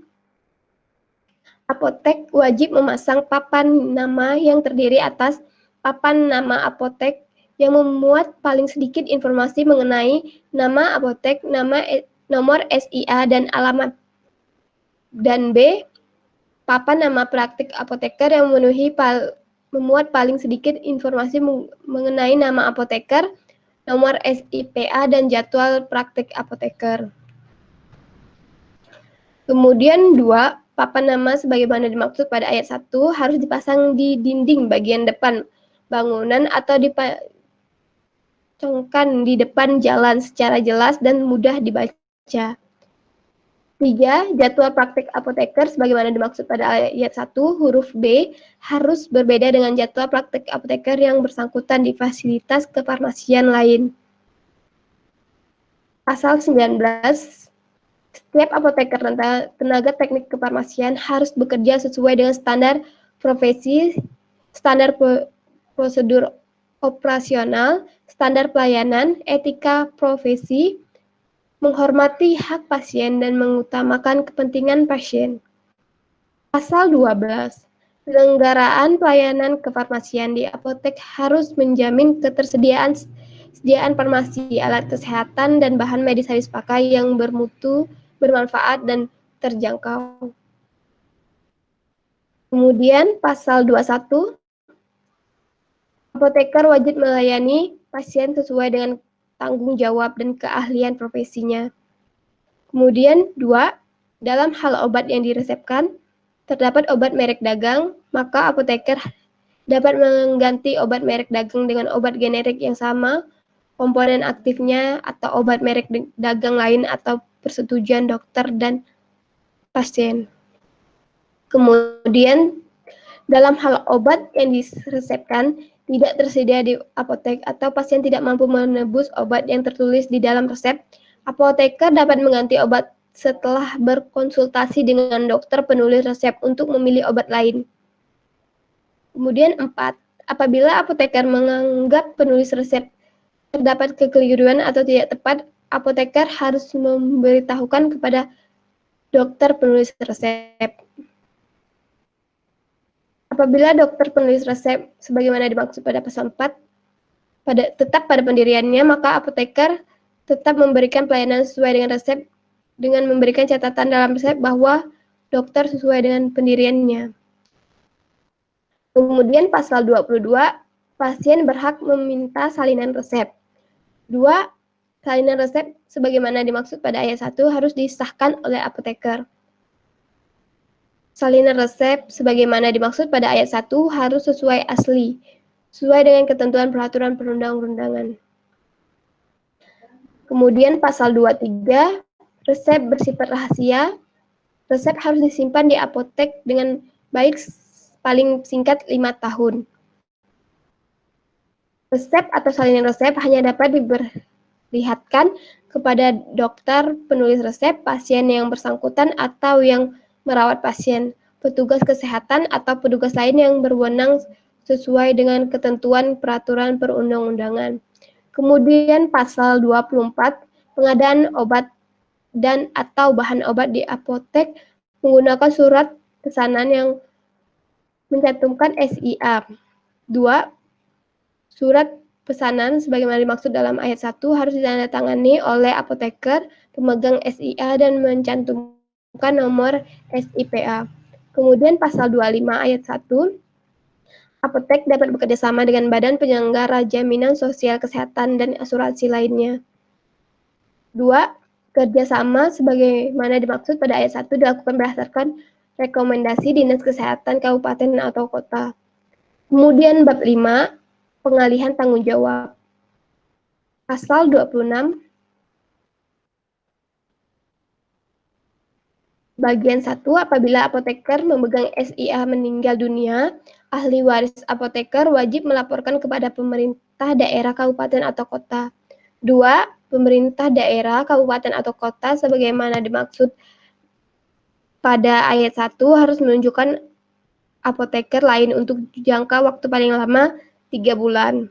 apotek wajib memasang papan nama yang terdiri atas papan nama apotek yang memuat paling sedikit informasi mengenai nama apotek, nomor SIA, dan alamat. Dan B, papan nama praktik apoteker yang memuat paling sedikit informasi mengenai nama apoteker, nomor SIPA, dan jadwal praktik apoteker. Kemudian 2, papan nama sebagaimana dimaksud pada ayat 1 harus dipasang di dinding bagian depan bangunan atau dipasangkan di depan jalan secara jelas dan mudah dibaca. 3, jadwal praktik apoteker sebagaimana dimaksud pada ayat 1 huruf B harus berbeda dengan jadwal praktik apoteker yang bersangkutan di fasilitas kefarmasian lain. Pasal 19, setiap apoteker dan tenaga teknik kefarmasian harus bekerja sesuai dengan standar profesi, standar prosedur operasional, standar pelayanan, etika profesi, menghormati hak pasien, dan mengutamakan kepentingan pasien. Pasal 12, Penyelenggaraan pelayanan kefarmasian di apotek harus menjamin ketersediaan farmasi, alat kesehatan, dan bahan medis habis pakai yang bermutu, bermanfaat, dan terjangkau. Kemudian pasal 21, apoteker wajib melayani pasien sesuai dengan tanggung jawab dan keahlian profesinya. Kemudian 2, dalam hal obat yang diresepkan, terdapat obat merek dagang, maka apoteker dapat mengganti obat merek dagang dengan obat generik yang sama, komponen aktifnya, atau obat merek dagang lain atau persetujuan dokter dan pasien. Kemudian, dalam hal obat yang diresepkan tidak tersedia di apotek atau pasien tidak mampu menebus obat yang tertulis di dalam resep, apoteker dapat mengganti obat setelah berkonsultasi dengan dokter penulis resep untuk memilih obat lain. Kemudian 4, apabila apoteker menganggap penulis resep terdapat kekeliruan atau tidak tepat, apoteker harus memberitahukan kepada dokter penulis resep. Apabila dokter penulis resep sebagaimana dimaksud pada pasal 4 tetap pada pendiriannya, maka apoteker tetap memberikan pelayanan sesuai dengan resep dengan memberikan catatan dalam resep bahwa dokter sesuai dengan pendiriannya. Kemudian pasal 22, pasien berhak meminta salinan resep. 2, salinan resep sebagaimana dimaksud pada ayat 1 harus disahkan oleh apoteker. Salinan resep sebagaimana dimaksud pada ayat 1 harus sesuai asli, sesuai dengan ketentuan peraturan perundang-undangan. Kemudian pasal 23, resep bersifat rahasia. Resep harus disimpan di apotek dengan baik paling singkat 5 tahun. Resep atau salinan resep hanya dapat diperlihatkan kepada dokter penulis resep, pasien yang bersangkutan atau yang merawat pasien, petugas kesehatan, atau petugas lain yang berwenang sesuai dengan ketentuan peraturan perundang-undangan. Kemudian pasal 24, pengadaan obat dan atau bahan obat di apotek menggunakan surat pesanan yang mencantumkan SIA. 2, surat pesanan sebagaimana dimaksud dalam ayat 1 harus ditandatangani oleh apoteker pemegang SIA dan mencantumkan nomor SIPA. Kemudian pasal 25 ayat 1, apotek dapat bekerjasama dengan badan penyelenggara jaminan sosial kesehatan dan asuransi lainnya. 2, kerjasama sebagaimana dimaksud pada ayat 1 dilakukan berdasarkan rekomendasi Dinas Kesehatan Kabupaten atau Kota. Kemudian bab 5, pengalihan tanggung jawab. Pasal 26, bagian 1, apabila apoteker memegang SIA meninggal dunia, ahli waris apoteker wajib melaporkan kepada pemerintah daerah, kabupaten, atau kota. 2, pemerintah daerah, kabupaten, atau kota sebagaimana dimaksud pada ayat 1 harus menunjukkan apoteker lain untuk jangka waktu paling lama 3 bulan.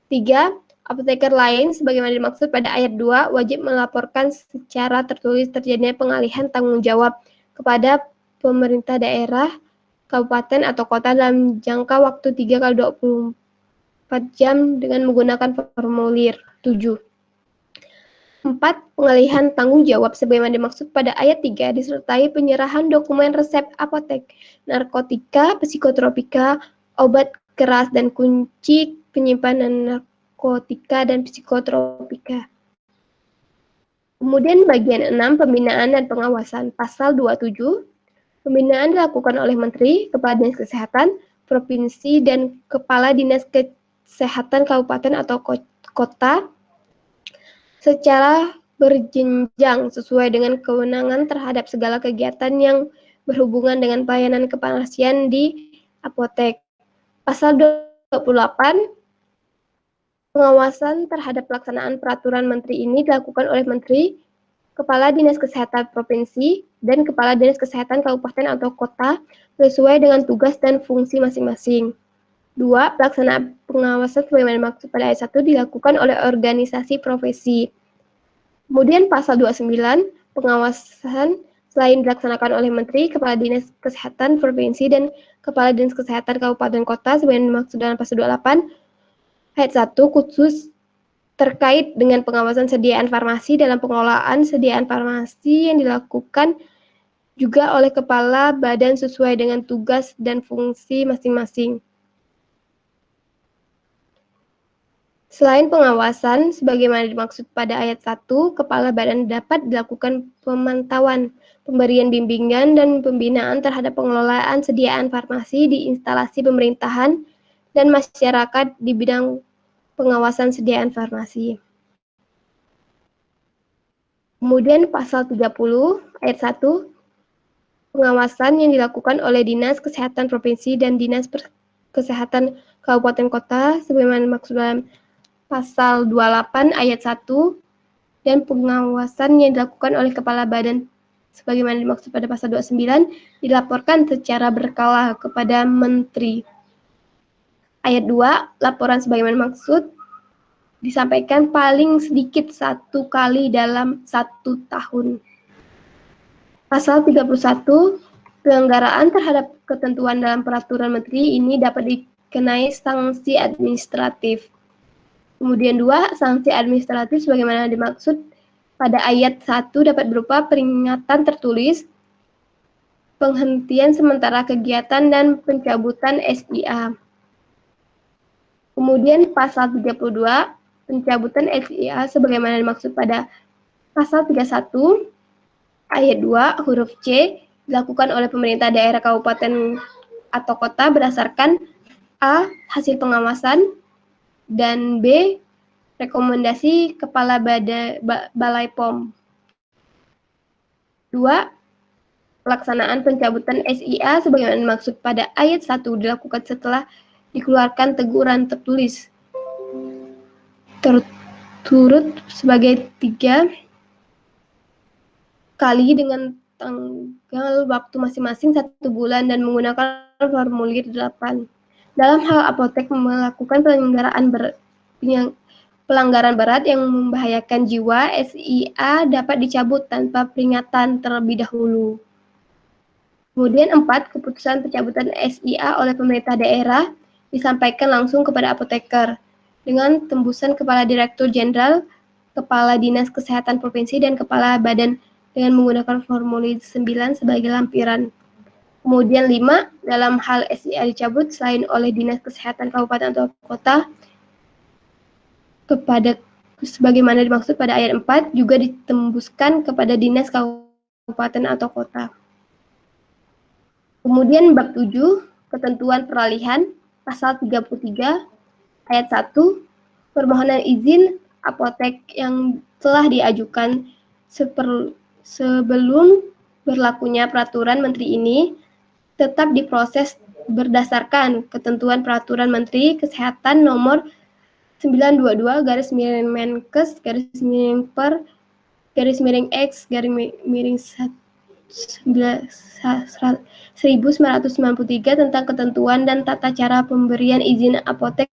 3, apoteker lain sebagaimana dimaksud pada ayat 2 wajib melaporkan secara tertulis terjadinya pengalihan tanggung jawab kepada pemerintah daerah, kabupaten, atau kota dalam jangka waktu 3x24 jam dengan menggunakan formulir 7. 4, pengalihan tanggung jawab sebagaimana dimaksud pada ayat 3 disertai penyerahan dokumen resep apotek, narkotika, psikotropika, obat keras, dan kunci penyimpanan narkotika dan psikotropika. Kemudian bagian 6, pembinaan dan pengawasan. Pasal 27, pembinaan dilakukan oleh Menteri, Kepala Dinas Kesehatan, Provinsi, dan Kepala Dinas Kesehatan Kabupaten atau Kota secara berjenjang sesuai dengan kewenangan terhadap segala kegiatan yang berhubungan dengan pelayanan kefarmasian di apotek. Pasal 28, pengawasan terhadap pelaksanaan peraturan Menteri ini dilakukan oleh Menteri, Kepala Dinas Kesehatan Provinsi, dan Kepala Dinas Kesehatan Kabupaten atau Kota sesuai dengan tugas dan fungsi masing-masing. 2, pelaksanaan pengawasan sebagaimana dimaksud pada ayat 1 dilakukan oleh organisasi profesi. Kemudian pasal 29, pengawasan selain dilaksanakan oleh Menteri, Kepala Dinas Kesehatan Provinsi, dan Kepala Dinas Kesehatan Kabupaten Kota sebagaimana dimaksud dalam pasal 28 ayat 1 khusus terkait dengan pengawasan sediaan farmasi dalam pengelolaan sediaan farmasi yang dilakukan juga oleh kepala badan sesuai dengan tugas dan fungsi masing-masing. Selain pengawasan, sebagaimana dimaksud pada ayat 1, kepala badan dapat dilakukan pemantauan, pemberian bimbingan, dan pembinaan terhadap pengelolaan sediaan farmasi di instalasi pemerintahan dan masyarakat di bidang pengawasan sediaan farmasi. Kemudian pasal 30 ayat 1, pengawasan yang dilakukan oleh Dinas Kesehatan Provinsi dan Dinas Kesehatan Kabupaten Kota sebagaimana dimaksud dalam pasal 28 ayat 1 dan pengawasan yang dilakukan oleh kepala badan sebagaimana dimaksud pada pasal 29 dilaporkan secara berkala kepada menteri. Ayat 2, laporan sebagaimana dimaksud disampaikan paling sedikit 1 kali dalam 1 tahun. Pasal 31, pelanggaran terhadap ketentuan dalam peraturan menteri ini dapat dikenai sanksi administratif. Kemudian 2, sanksi administratif sebagaimana dimaksud pada ayat 1 dapat berupa peringatan tertulis, penghentian sementara kegiatan, dan pencabutan SIA. Kemudian pasal 32, pencabutan SIA sebagaimana dimaksud pada pasal 31 ayat 2 huruf C dilakukan oleh pemerintah daerah kabupaten atau kota berdasarkan A. hasil pengawasan dan B. rekomendasi kepala Balai POM. 2. Pelaksanaan pencabutan SIA sebagaimana dimaksud pada ayat 1 dilakukan setelah dikeluarkan teguran tertulis turut sebagai 3 kali dengan tanggal waktu masing-masing 1 bulan dan menggunakan formulir 8. Dalam hal apotek melakukan pelanggaran berat yang membahayakan jiwa, SIA dapat dicabut tanpa peringatan terlebih dahulu. Kemudian 4, keputusan pencabutan SIA oleh pemerintah daerah disampaikan langsung kepada apoteker dengan tembusan Kepala Direktur Jenderal, Kepala Dinas Kesehatan Provinsi, dan Kepala Badan dengan menggunakan formulir 9 sebagai lampiran. Kemudian 5, dalam hal SIA dicabut selain oleh Dinas Kesehatan Kabupaten atau Kota, kepada sebagaimana dimaksud pada ayat 4 juga ditembuskan kepada Dinas Kabupaten atau Kota. Kemudian bab 7, ketentuan peralihan, pasal 33 ayat 1, permohonan izin apotek yang telah diajukan sebelum berlakunya peraturan menteri ini tetap diproses berdasarkan ketentuan peraturan Menteri Kesehatan nomor 922/Menkes/per/1993 tentang ketentuan dan tata cara pemberian izin apotek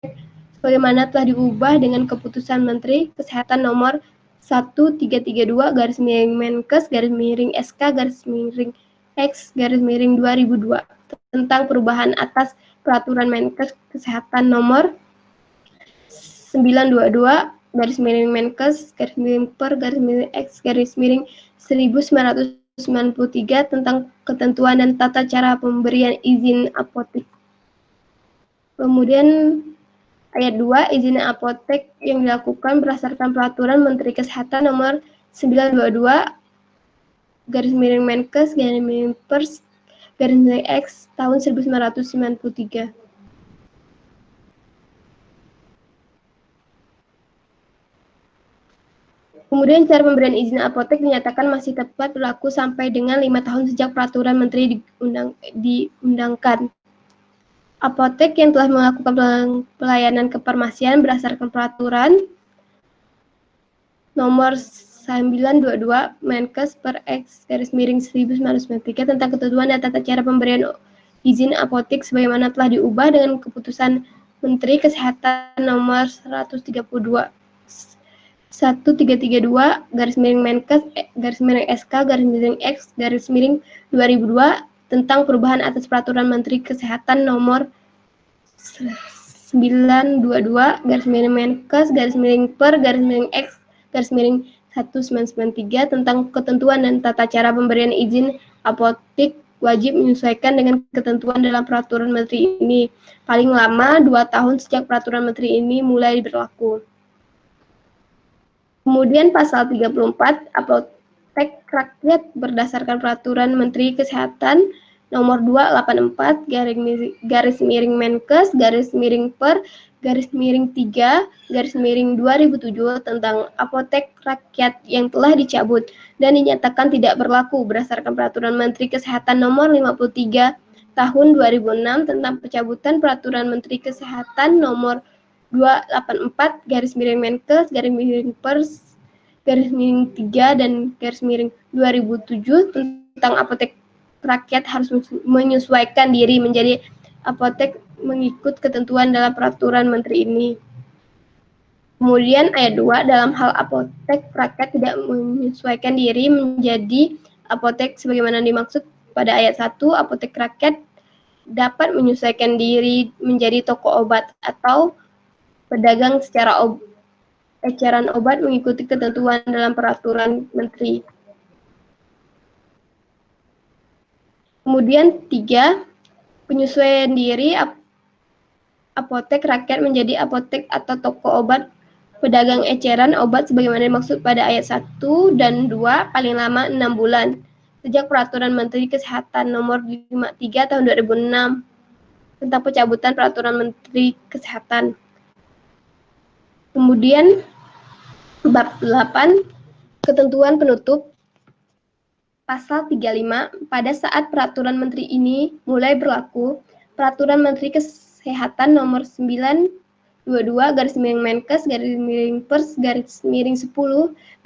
sebagaimana telah diubah dengan keputusan Menteri Kesehatan nomor 1332/SK/X/2002 tentang perubahan atas peraturan Menkes Kesehatan nomor 922/Menkes/Per/X/1993 tentang ketentuan dan tata cara pemberian izin apotek. Kemudian ayat 2, izin apotek yang dilakukan berdasarkan peraturan Menteri Kesehatan nomor 922/Menkes/Per/X tahun 1993. Kemudian cara pemberian izin apotek dinyatakan masih tepat berlaku sampai dengan 5 tahun sejak peraturan menteri diundangkan. Apotek yang telah melakukan pelayanan kefarmasian berdasarkan peraturan nomor 922 Menkes/Per/X/1993 tentang ketentuan dan tata cara pemberian izin apotek sebagaimana telah diubah dengan keputusan Menteri Kesehatan nomor 1332/Menkes/SK/X/2002 tentang perubahan atas Peraturan Menteri Kesehatan Nomor 922 Menkes X 1993 tentang ketentuan dan tata cara pemberian izin apotik wajib menyesuaikan dengan ketentuan dalam peraturan menteri ini paling lama 2 tahun sejak peraturan menteri ini mulai berlaku. Kemudian pasal 34 apotek rakyat berdasarkan peraturan Menteri Kesehatan nomor 284 Menkes per 3/2007 tentang apotek rakyat yang telah dicabut dan dinyatakan tidak berlaku berdasarkan peraturan Menteri Kesehatan nomor 53 tahun 2006 tentang pencabutan peraturan Menteri Kesehatan nomor 284 Menkes per 3 dan 2007 tentang apotek rakyat harus menyesuaikan diri menjadi apotek mengikut ketentuan dalam peraturan menteri ini. Kemudian ayat 2 dalam hal apotek rakyat tidak menyesuaikan diri menjadi apotek sebagaimana dimaksud pada ayat 1, apotek rakyat dapat menyesuaikan diri menjadi toko obat atau pedagang secara eceran obat mengikuti ketentuan dalam peraturan menteri. Kemudian 3, penyesuaian diri apotek rakyat menjadi apotek atau toko obat pedagang eceran obat sebagaimana dimaksud pada ayat 1 dan 2 paling lama 6 bulan sejak peraturan Menteri Kesehatan nomor 53 tahun 2006 tentang pencabutan peraturan Menteri Kesehatan. Kemudian bab 8 ketentuan penutup pasal 35 pada saat peraturan menteri ini mulai berlaku, peraturan Menteri Kesehatan nomor 922 Menkes per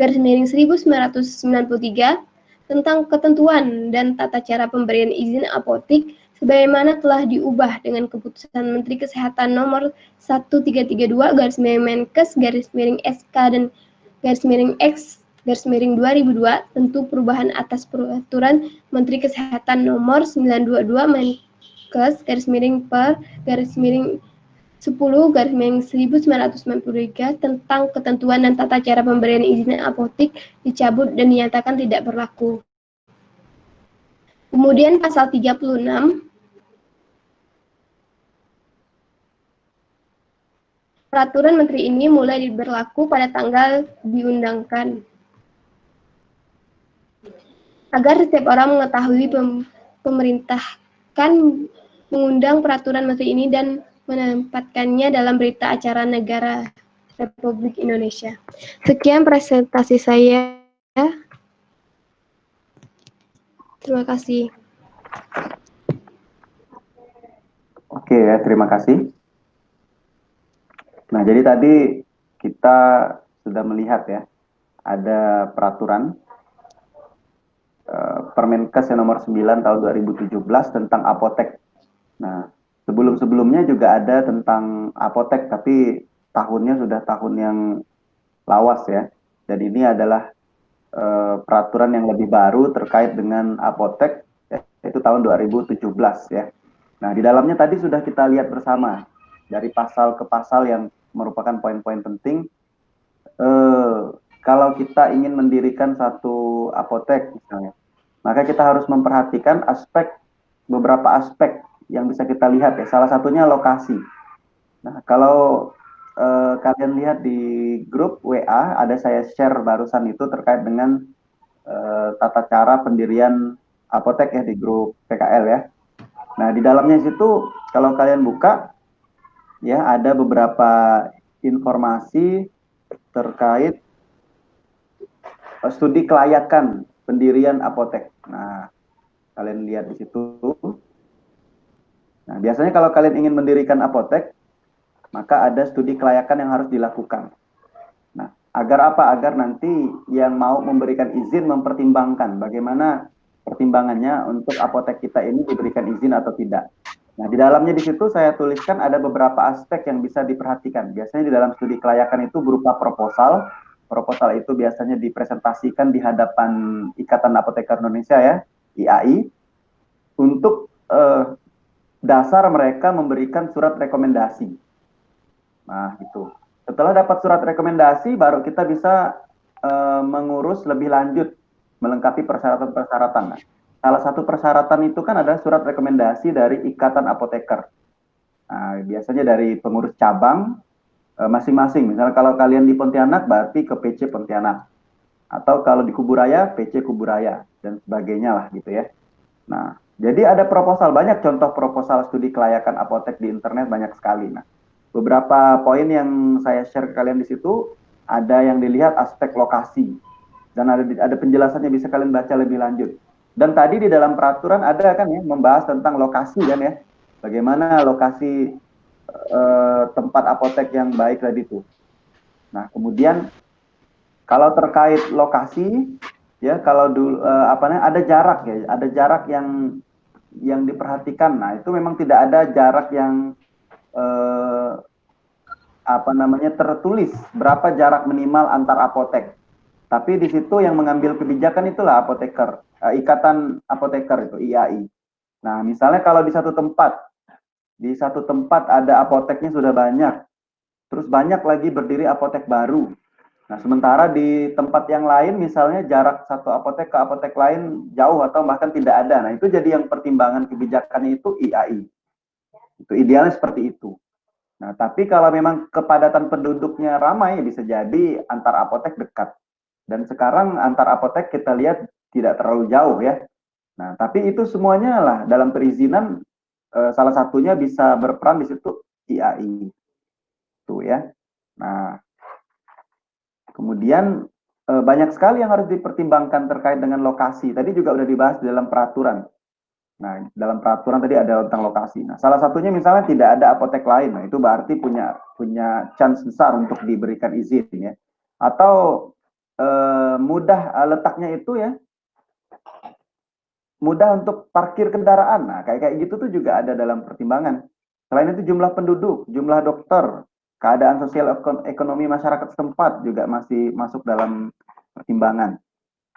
10/1993 tentang ketentuan dan tata cara pemberian izin apotik sebagaimana telah diubah dengan keputusan Menteri Kesehatan nomor 1332 Menkes SK dan X 2002 tentu perubahan atas peraturan Menteri Kesehatan nomor 922 Menkes per 10/1993 tentang ketentuan dan tata cara pemberian izin apotik dicabut dan dinyatakan tidak berlaku. Kemudian pasal 36 peraturan menteri ini mulai berlaku pada tanggal diundangkan. Agar setiap orang mengetahui pemerintahkan mengundang peraturan menteri ini dan menempatkannya dalam berita acara negara Republik Indonesia. Sekian presentasi saya. Terima kasih. Oke ya, terima kasih. Nah, jadi tadi kita sudah melihat ya, ada peraturan Permenkes yang nomor 9 tahun 2017 tentang apotek. Nah, sebelum-sebelumnya juga ada tentang apotek, tapi tahunnya sudah tahun yang lawas ya. Dan ini adalah peraturan yang lebih baru terkait dengan apotek, yaitu tahun 2017 ya. Nah, di dalamnya tadi sudah kita lihat bersama, dari pasal ke pasal yang merupakan poin-poin penting. Kalau kita ingin mendirikan satu apotek misalnya, maka kita harus memperhatikan beberapa aspek yang bisa kita lihat ya. Salah satunya lokasi. Nah, kalau kalian lihat di grup WA, ada saya share barusan itu terkait dengan tata cara pendirian apotek ya di grup PKL ya. Nah, di dalamnya situ kalau kalian buka ya, ada beberapa informasi terkait studi kelayakan pendirian apotek. Nah, kalian lihat di situ. Nah, biasanya kalau kalian ingin mendirikan apotek, maka ada studi kelayakan yang harus dilakukan. Nah, agar apa? Agar nanti yang mau memberikan izin mempertimbangkan bagaimana pertimbangannya untuk apotek kita ini diberikan izin atau tidak. Nah, di dalamnya di situ saya tuliskan ada beberapa aspek yang bisa diperhatikan. Biasanya di dalam studi kelayakan itu berupa proposal. Proposal itu biasanya dipresentasikan di hadapan Ikatan Apoteker Indonesia ya, IAI, untuk dasar mereka memberikan surat rekomendasi. Nah, itu. Setelah dapat surat rekomendasi, baru kita bisa mengurus lebih lanjut, melengkapi persyaratan-persyaratan. Nah, salah satu persyaratan itu kan adalah surat rekomendasi dari Ikatan Apoteker. Nah, biasanya dari pengurus cabang masing-masing. Misalnya kalau kalian di Pontianak, berarti ke PC Pontianak. Atau kalau di Kuburaya, PC Kuburaya, dan sebagainya lah gitu ya. Nah, jadi ada proposal, banyak contoh proposal studi kelayakan apotek di internet, banyak sekali. Nah, beberapa poin yang saya share ke kalian di situ, ada yang dilihat aspek lokasi, dan ada penjelasannya, bisa kalian baca lebih lanjut. Dan tadi di dalam peraturan ada kan ya, membahas tentang lokasi kan ya, bagaimana lokasi tempat apotek yang baik tadi itu. Nah, kemudian kalau terkait lokasi, ya kalau dulu ada jarak ya, ada jarak yang diperhatikan. Nah, itu memang tidak ada jarak yang tertulis berapa jarak minimal antar apotek. Tapi di situ yang mengambil kebijakan itulah apoteker, Ikatan Apoteker itu, IAI. Nah, misalnya kalau di satu tempat ada apoteknya sudah banyak, terus banyak lagi berdiri apotek baru. Nah, sementara di tempat yang lain misalnya jarak satu apotek ke apotek lain jauh atau bahkan tidak ada. Nah, itu jadi yang pertimbangan kebijakannya itu IAI. Itu idealnya seperti itu. Nah, tapi kalau memang kepadatan penduduknya ramai, bisa jadi antar apotek dekat. Dan sekarang antar apotek kita lihat tidak terlalu jauh ya. Nah, tapi itu semuanya lah dalam perizinan, salah satunya bisa berperan di situ IAI. Itu ya. Nah, kemudian banyak sekali yang harus dipertimbangkan terkait dengan lokasi. Tadi juga udah dibahas di dalam peraturan. Nah, dalam peraturan tadi ada tentang lokasi. Nah, salah satunya misalnya tidak ada apotek lain. Nah, itu berarti punya chance besar untuk diberikan izin ya. Atau mudah letaknya itu ya, mudah untuk parkir kendaraan. Nah, kayak gitu tuh juga ada dalam pertimbangan. Selain itu jumlah penduduk, jumlah dokter, keadaan sosial ekonomi masyarakat setempat juga masih masuk dalam pertimbangan.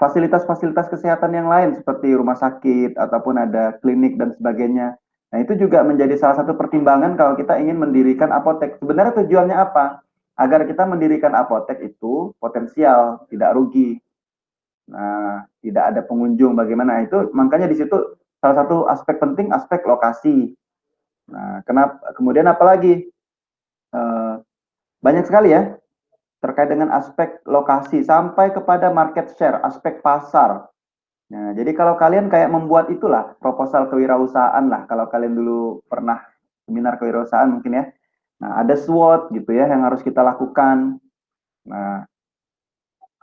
Fasilitas-fasilitas kesehatan yang lain seperti rumah sakit ataupun ada klinik dan sebagainya. Nah, itu juga menjadi salah satu pertimbangan kalau kita ingin mendirikan apotek. Sebenarnya tujuannya apa? Agar kita mendirikan apotek itu potensial, tidak rugi. Nah, tidak ada pengunjung bagaimana itu, makanya di situ salah satu aspek penting aspek lokasi. Nah, kemudian apalagi banyak sekali ya terkait dengan aspek lokasi sampai kepada market share, aspek pasar. Nah, jadi kalau kalian kayak membuat itulah proposal kewirausahaan lah, kalau kalian dulu pernah seminar kewirausahaan mungkin ya. Nah, ada SWOT gitu ya yang harus kita lakukan. Nah,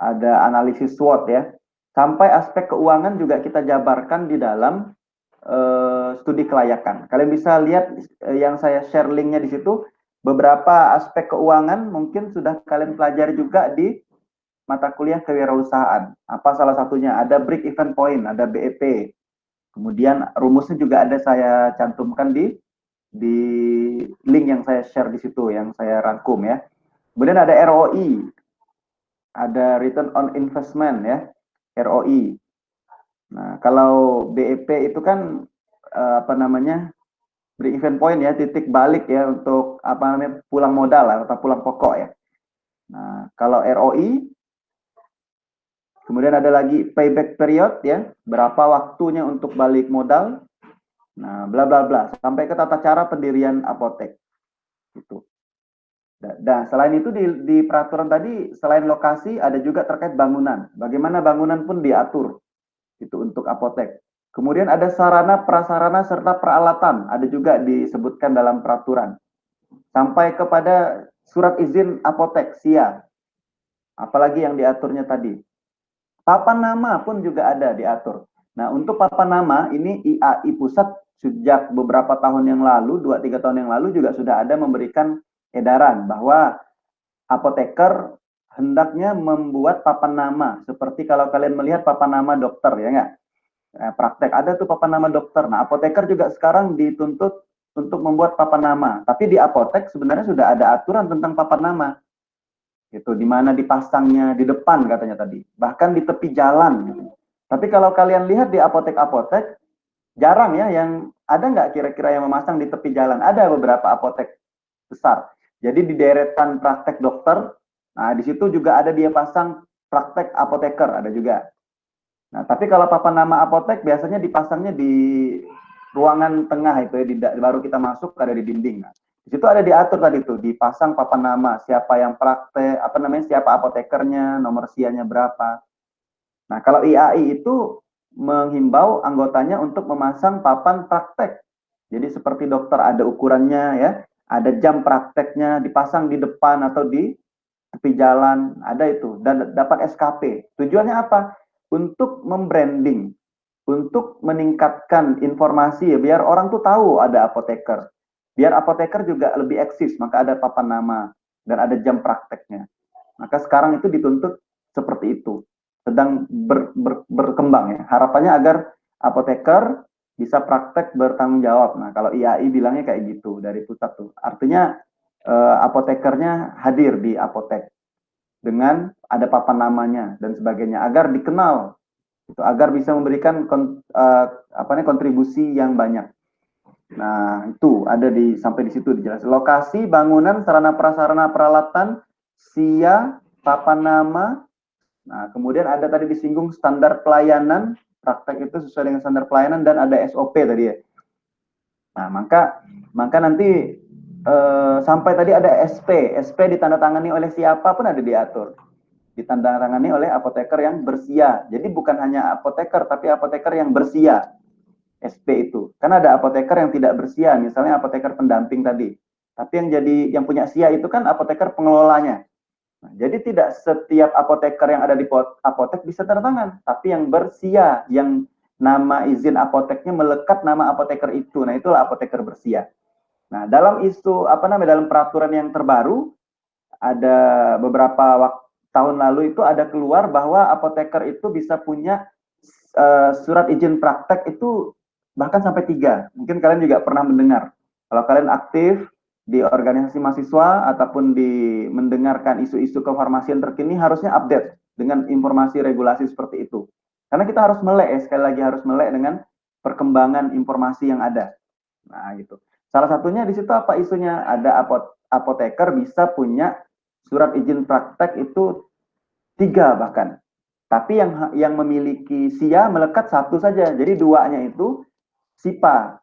ada analisis SWOT ya. Sampai aspek keuangan juga kita jabarkan di dalam studi kelayakan. Kalian bisa lihat yang saya share linknya di situ. Beberapa aspek keuangan mungkin sudah kalian pelajari juga di mata kuliah kewirausahaan. Apa salah satunya? Ada break even point, ada BEP. Kemudian rumusnya juga ada saya cantumkan di link yang saya share di situ, yang saya rangkum ya. Kemudian ada ROI, ada return on investment ya, ROI. Nah, kalau BEP itu kan break even point ya, titik balik ya untuk pulang modal lah, atau pulang pokok ya. Nah, kalau ROI, kemudian ada lagi payback period ya, berapa waktunya untuk balik modal. Nah, bla bla bla, sampai ke tata cara pendirian apotek. Gitu. Nah, selain itu di peraturan tadi, selain lokasi ada juga terkait bangunan. Bagaimana bangunan pun diatur itu untuk apotek. Kemudian ada sarana, prasarana, serta peralatan. Ada juga disebutkan dalam peraturan. Sampai kepada surat izin apotek, SIA. Apalagi yang diaturnya tadi. Papan nama pun juga ada diatur. Nah, untuk papan nama, ini IAI Pusat sejak beberapa tahun yang lalu, 2-3 tahun yang lalu juga sudah ada memberikan edaran bahwa apoteker hendaknya membuat papan nama. Seperti kalau kalian melihat papan nama dokter, ya nggak? Praktek ada tuh papan nama dokter. Nah, apoteker juga sekarang dituntut untuk membuat papan nama. Tapi di apotek sebenarnya sudah ada aturan tentang papan nama. Itu di mana dipasangnya, di depan katanya tadi. Bahkan di tepi jalan gitu. Tapi kalau kalian lihat di apotek-apotek jarang ya yang ada nggak kira-kira yang memasang di tepi jalan? Ada beberapa apotek besar. Jadi di deretan praktek dokter, nah di situ juga ada dia pasang praktek apoteker, ada juga. Nah, tapi kalau papan nama apotek biasanya dipasangnya di ruangan tengah itu ya, baru kita masuk ada di dinding. Nah, di situ ada diatur tadi tuh, dipasang papan nama, siapa yang praktek, apa namanya, siapa apotekernya, nomor sianya berapa. Nah, kalau IAI itu menghimbau anggotanya untuk memasang papan praktek. Jadi seperti dokter ada ukurannya ya, ada jam prakteknya dipasang di depan atau di tepi jalan, ada itu, dan dapat SKP. Tujuannya apa? Untuk membranding, untuk meningkatkan informasi ya, biar orang tuh tahu ada apoteker. Biar apoteker juga lebih eksis, maka ada papan nama dan ada jam prakteknya. Maka sekarang itu dituntut seperti itu. Sedang berkembang ya. Harapannya agar apoteker bisa praktek bertanggung jawab. Nah, kalau IAI bilangnya kayak gitu dari pusat tuh. Artinya apotekernya hadir di apotek dengan ada papan namanya dan sebagainya agar dikenal, gitu, agar bisa memberikan kontribusi yang banyak. Nah, itu ada di sampai di situ dijelaskan. Lokasi, bangunan, sarana prasarana peralatan, SIA, papan nama. Nah, kemudian ada tadi disinggung standar pelayanan, praktek itu sesuai dengan standar pelayanan dan ada SOP tadi ya. Nah, maka nanti sampai tadi ada SP. SP ditandatangani oleh siapa pun ada diatur. Ditandatangani oleh apoteker yang bersia. Jadi bukan hanya apoteker, tapi apoteker yang bersia. SP itu. Kan ada apoteker yang tidak bersia, misalnya apoteker pendamping tadi. Tapi yang punya sia itu kan apoteker pengelolanya. Nah, jadi tidak setiap apoteker yang ada di apotek bisa tanda tangan, tapi yang bersia, yang nama izin apoteknya melekat nama apoteker itu. Nah, itulah apoteker bersia. Nah, dalam dalam peraturan yang terbaru ada beberapa tahun lalu itu ada keluar bahwa apoteker itu bisa punya surat izin praktek itu bahkan sampai 3. Mungkin kalian juga pernah mendengar. Kalau kalian aktif di organisasi mahasiswa ataupun mendengarkan isu-isu kefarmasian terkini harusnya update dengan informasi regulasi seperti itu. Karena kita harus melek, sekali lagi harus melek dengan perkembangan informasi yang ada. Nah, gitu. Salah satunya di situ apa isunya? Ada apoteker bisa punya surat izin praktek itu 3 bahkan. Tapi yang memiliki SIA melekat 1 saja. Jadi 2-nya itu SIPA.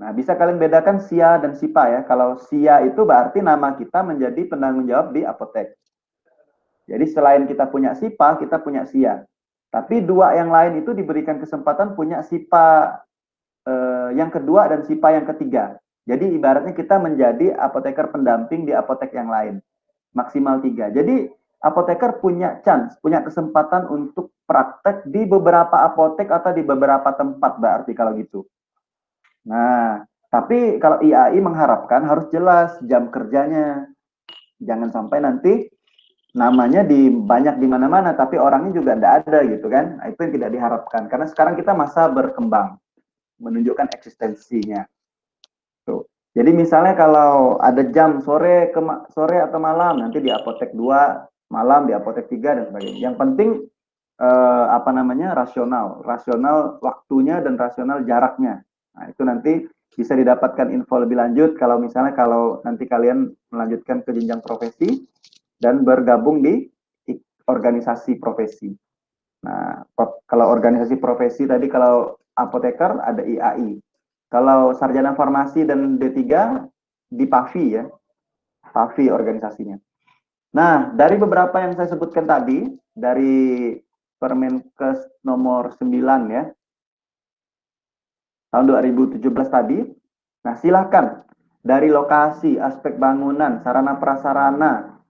Nah, bisa kalian bedakan SIA dan SIPA ya. Kalau SIA itu berarti nama kita menjadi penanggung jawab di apotek. Jadi selain kita punya SIPA, kita punya SIA. Tapi 2 yang lain itu diberikan kesempatan punya SIPA yang kedua dan SIPA yang ketiga. Jadi ibaratnya kita menjadi apoteker pendamping di apotek yang lain. Maksimal 3. Jadi apoteker punya chance, punya kesempatan untuk praktek di beberapa apotek atau di beberapa tempat berarti kalau gitu. Nah, tapi kalau IAI mengharapkan harus jelas jam kerjanya. Jangan sampai nanti namanya banyak di mana-mana tapi orangnya juga tidak ada gitu kan. Nah, itu yang tidak diharapkan karena sekarang kita masa berkembang menunjukkan eksistensinya. Tuh. Jadi misalnya kalau ada jam sore atau malam nanti di apotek 2, malam di apotek 3 dan sebagainya. Yang penting rasional waktunya dan rasional jaraknya. Nah, itu nanti bisa didapatkan info lebih lanjut kalau nanti kalian melanjutkan ke jenjang profesi dan bergabung di organisasi profesi. Nah, kalau organisasi profesi tadi kalau apoteker ada IAI. Kalau sarjana farmasi dan D3 di PAVI ya. PAVI organisasinya. Nah, dari beberapa yang saya sebutkan tadi, dari Permenkes nomor 9 ya, tahun 2017 tadi, nah silahkan dari lokasi, aspek bangunan, sarana prasarana,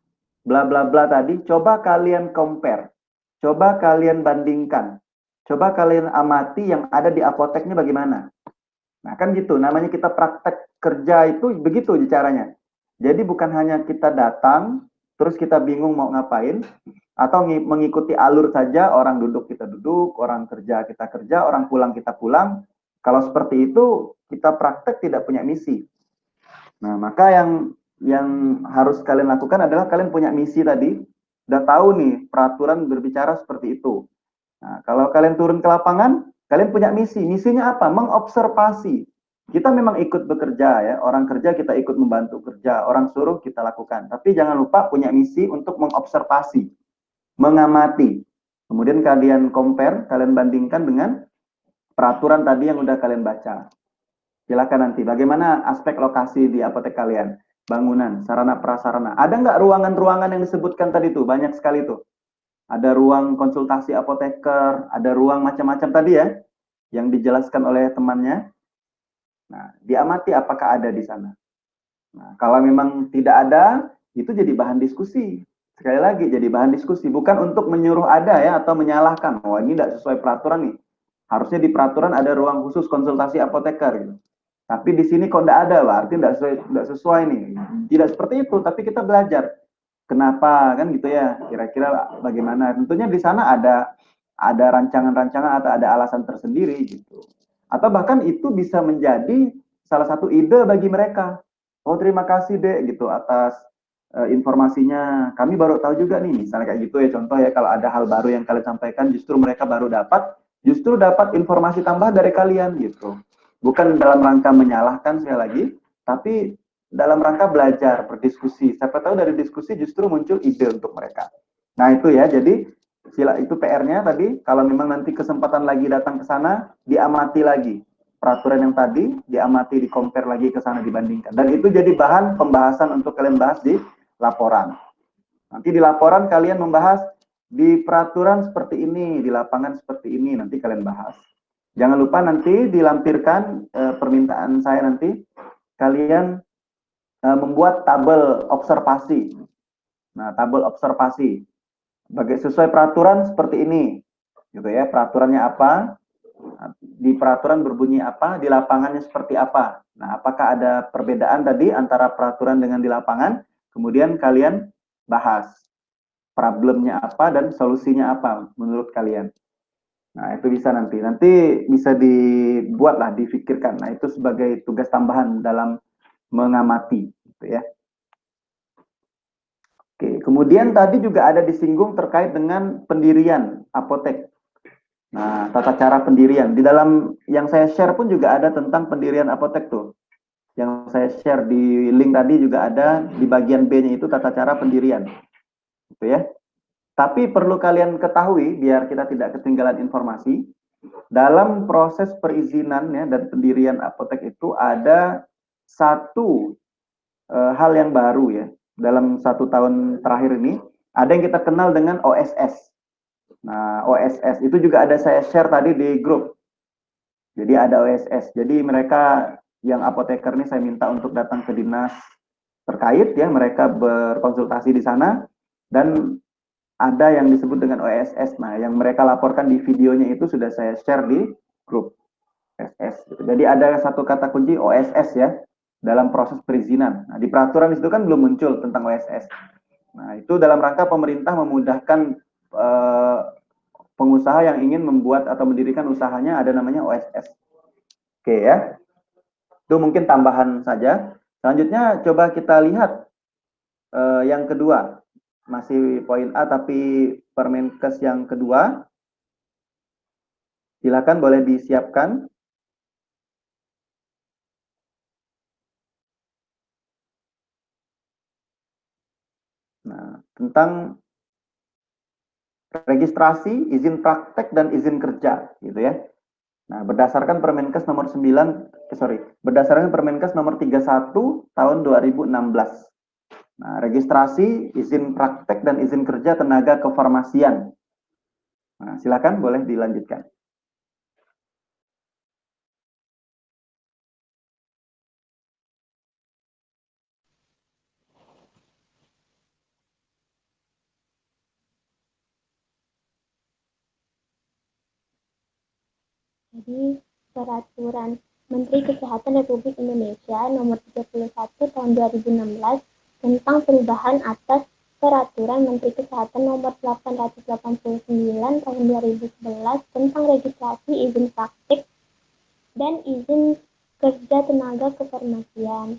bla bla bla tadi, coba kalian compare, coba kalian bandingkan, coba kalian amati yang ada di apoteknya bagaimana. Nah kan gitu, namanya kita praktek kerja itu begitu caranya. Jadi bukan hanya kita datang, terus kita bingung mau ngapain, atau mengikuti alur saja, orang duduk kita duduk, orang kerja kita kerja, orang pulang kita pulang. Kalau seperti itu, kita praktek tidak punya misi. Nah, maka yang harus kalian lakukan adalah kalian punya misi tadi, udah tahu nih peraturan berbicara seperti itu. Nah, kalau kalian turun ke lapangan, Kalian punya misi. Misinya apa? Mengobservasi. Kita memang ikut bekerja ya, orang kerja kita ikut membantu kerja, orang suruh kita lakukan. Tapi jangan lupa punya misi untuk mengobservasi, mengamati. Kemudian kalian compare, kalian bandingkan dengan peraturan tadi yang udah kalian baca. Silakan nanti, bagaimana aspek lokasi di apotek kalian? Bangunan, sarana prasarana. Ada nggak ruangan-ruangan yang disebutkan tadi tuh? Banyak sekali tuh. Ada ruang konsultasi apoteker, ada ruang macam-macam tadi ya, yang dijelaskan oleh temannya. Nah, diamati apakah ada di sana. Nah, kalau memang tidak ada, itu jadi bahan diskusi. Sekali lagi, jadi bahan diskusi. Bukan untuk menyuruh ada ya, atau menyalahkan. Oh, ini tidak sesuai peraturan nih. Harusnya di peraturan ada ruang khusus konsultasi apoteker. Gitu. Tapi di sini kok tidak ada, berarti tidak sesuai nih. Tidak seperti itu, tapi kita belajar. Kenapa kan gitu ya? Kira-kira bagaimana? Tentunya di sana ada rancangan-rancangan atau ada alasan tersendiri gitu. Atau bahkan itu bisa menjadi salah satu ide bagi mereka. Oh terima kasih Dek gitu atas informasinya. Kami baru tahu juga nih, misalnya kayak gitu ya contoh ya kalau ada hal baru yang kalian sampaikan justru mereka baru justru dapat informasi tambah dari kalian gitu. Bukan dalam rangka menyalahkan sekali lagi, tapi dalam rangka belajar, berdiskusi. Siapa tahu dari diskusi justru muncul ide untuk mereka. Nah itu ya, jadi itu PR-nya tadi, kalau memang nanti kesempatan lagi datang ke sana, diamati lagi. Peraturan yang tadi, diamati, di-compare lagi ke sana, dibandingkan. Dan itu jadi bahan pembahasan untuk kalian bahas di laporan. Nanti di laporan kalian membahas, di peraturan seperti ini, di lapangan seperti ini, nanti kalian bahas. Jangan lupa nanti dilampirkan permintaan saya nanti, kalian membuat tabel observasi. Nah, tabel observasi sesuai peraturan seperti ini, gitu ya. Peraturannya apa? Di peraturan berbunyi apa? Di lapangannya seperti apa? Nah, apakah ada perbedaan tadi antara peraturan dengan di lapangan? Kemudian kalian bahas problemnya apa dan solusinya apa menurut kalian. Nah, itu bisa nanti bisa dibuatlah, difikirkan. Nah, itu sebagai tugas tambahan dalam mengamati, gitu ya. Oke, kemudian tadi juga ada disinggung terkait dengan pendirian apotek. Nah, tata cara pendirian. Di dalam yang saya share pun juga ada tentang pendirian apotek tuh. Yang saya share di link tadi juga ada di bagian B-nya itu tata cara pendirian. Gitu ya. Tapi perlu kalian ketahui biar kita tidak ketinggalan informasi. Dalam proses perizinan ya dan pendirian apotek itu ada satu hal yang baru ya. Dalam 1 tahun terakhir ini ada yang kita kenal dengan OSS. Nah, OSS itu juga ada saya share tadi di grup. Jadi ada OSS. Jadi mereka yang apoteker ini saya minta untuk datang ke dinas terkait ya, mereka berkonsultasi di sana dan ada yang disebut dengan OSS. Nah, yang mereka laporkan di videonya itu sudah saya share di grup OSS. Jadi ada satu kata kunci OSS ya dalam proses perizinan. Nah, di peraturan itu kan belum muncul tentang OSS. Nah, itu dalam rangka pemerintah memudahkan pengusaha yang ingin membuat atau mendirikan usahanya, ada namanya OSS. Oke ya. Itu mungkin tambahan saja. Selanjutnya coba kita lihat yang kedua. Masih poin A tapi Permenkes yang kedua. Silakan boleh disiapkan. Nah, tentang registrasi, izin praktek dan izin kerja gitu ya. Nah, berdasarkan Permenkes nomor 31 tahun 2016. Nah, registrasi, izin praktek dan izin kerja tenaga kefarmasian. Nah, silakan boleh dilanjutkan. Jadi Peraturan Menteri Kesehatan Republik Indonesia Nomor 31 Tahun 2016 tentang perubahan atas Peraturan Menteri Kesehatan Nomor 889 Tahun 2011 tentang registrasi izin praktik dan izin kerja tenaga kefarmasian.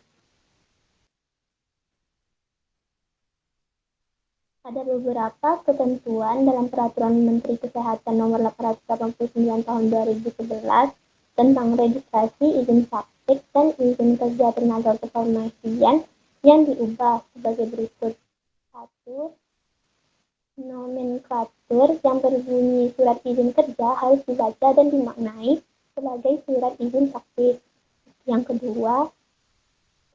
Ada beberapa ketentuan dalam Peraturan Menteri Kesehatan Nomor 889 Tahun 2011 tentang registrasi izin praktik dan izin kerja tenaga kefarmasian yang diubah sebagai berikut. 1. Nomenklatur yang berbunyi surat izin kerja harus dibaca dan dimaknai sebagai surat izin praktik. Yang kedua,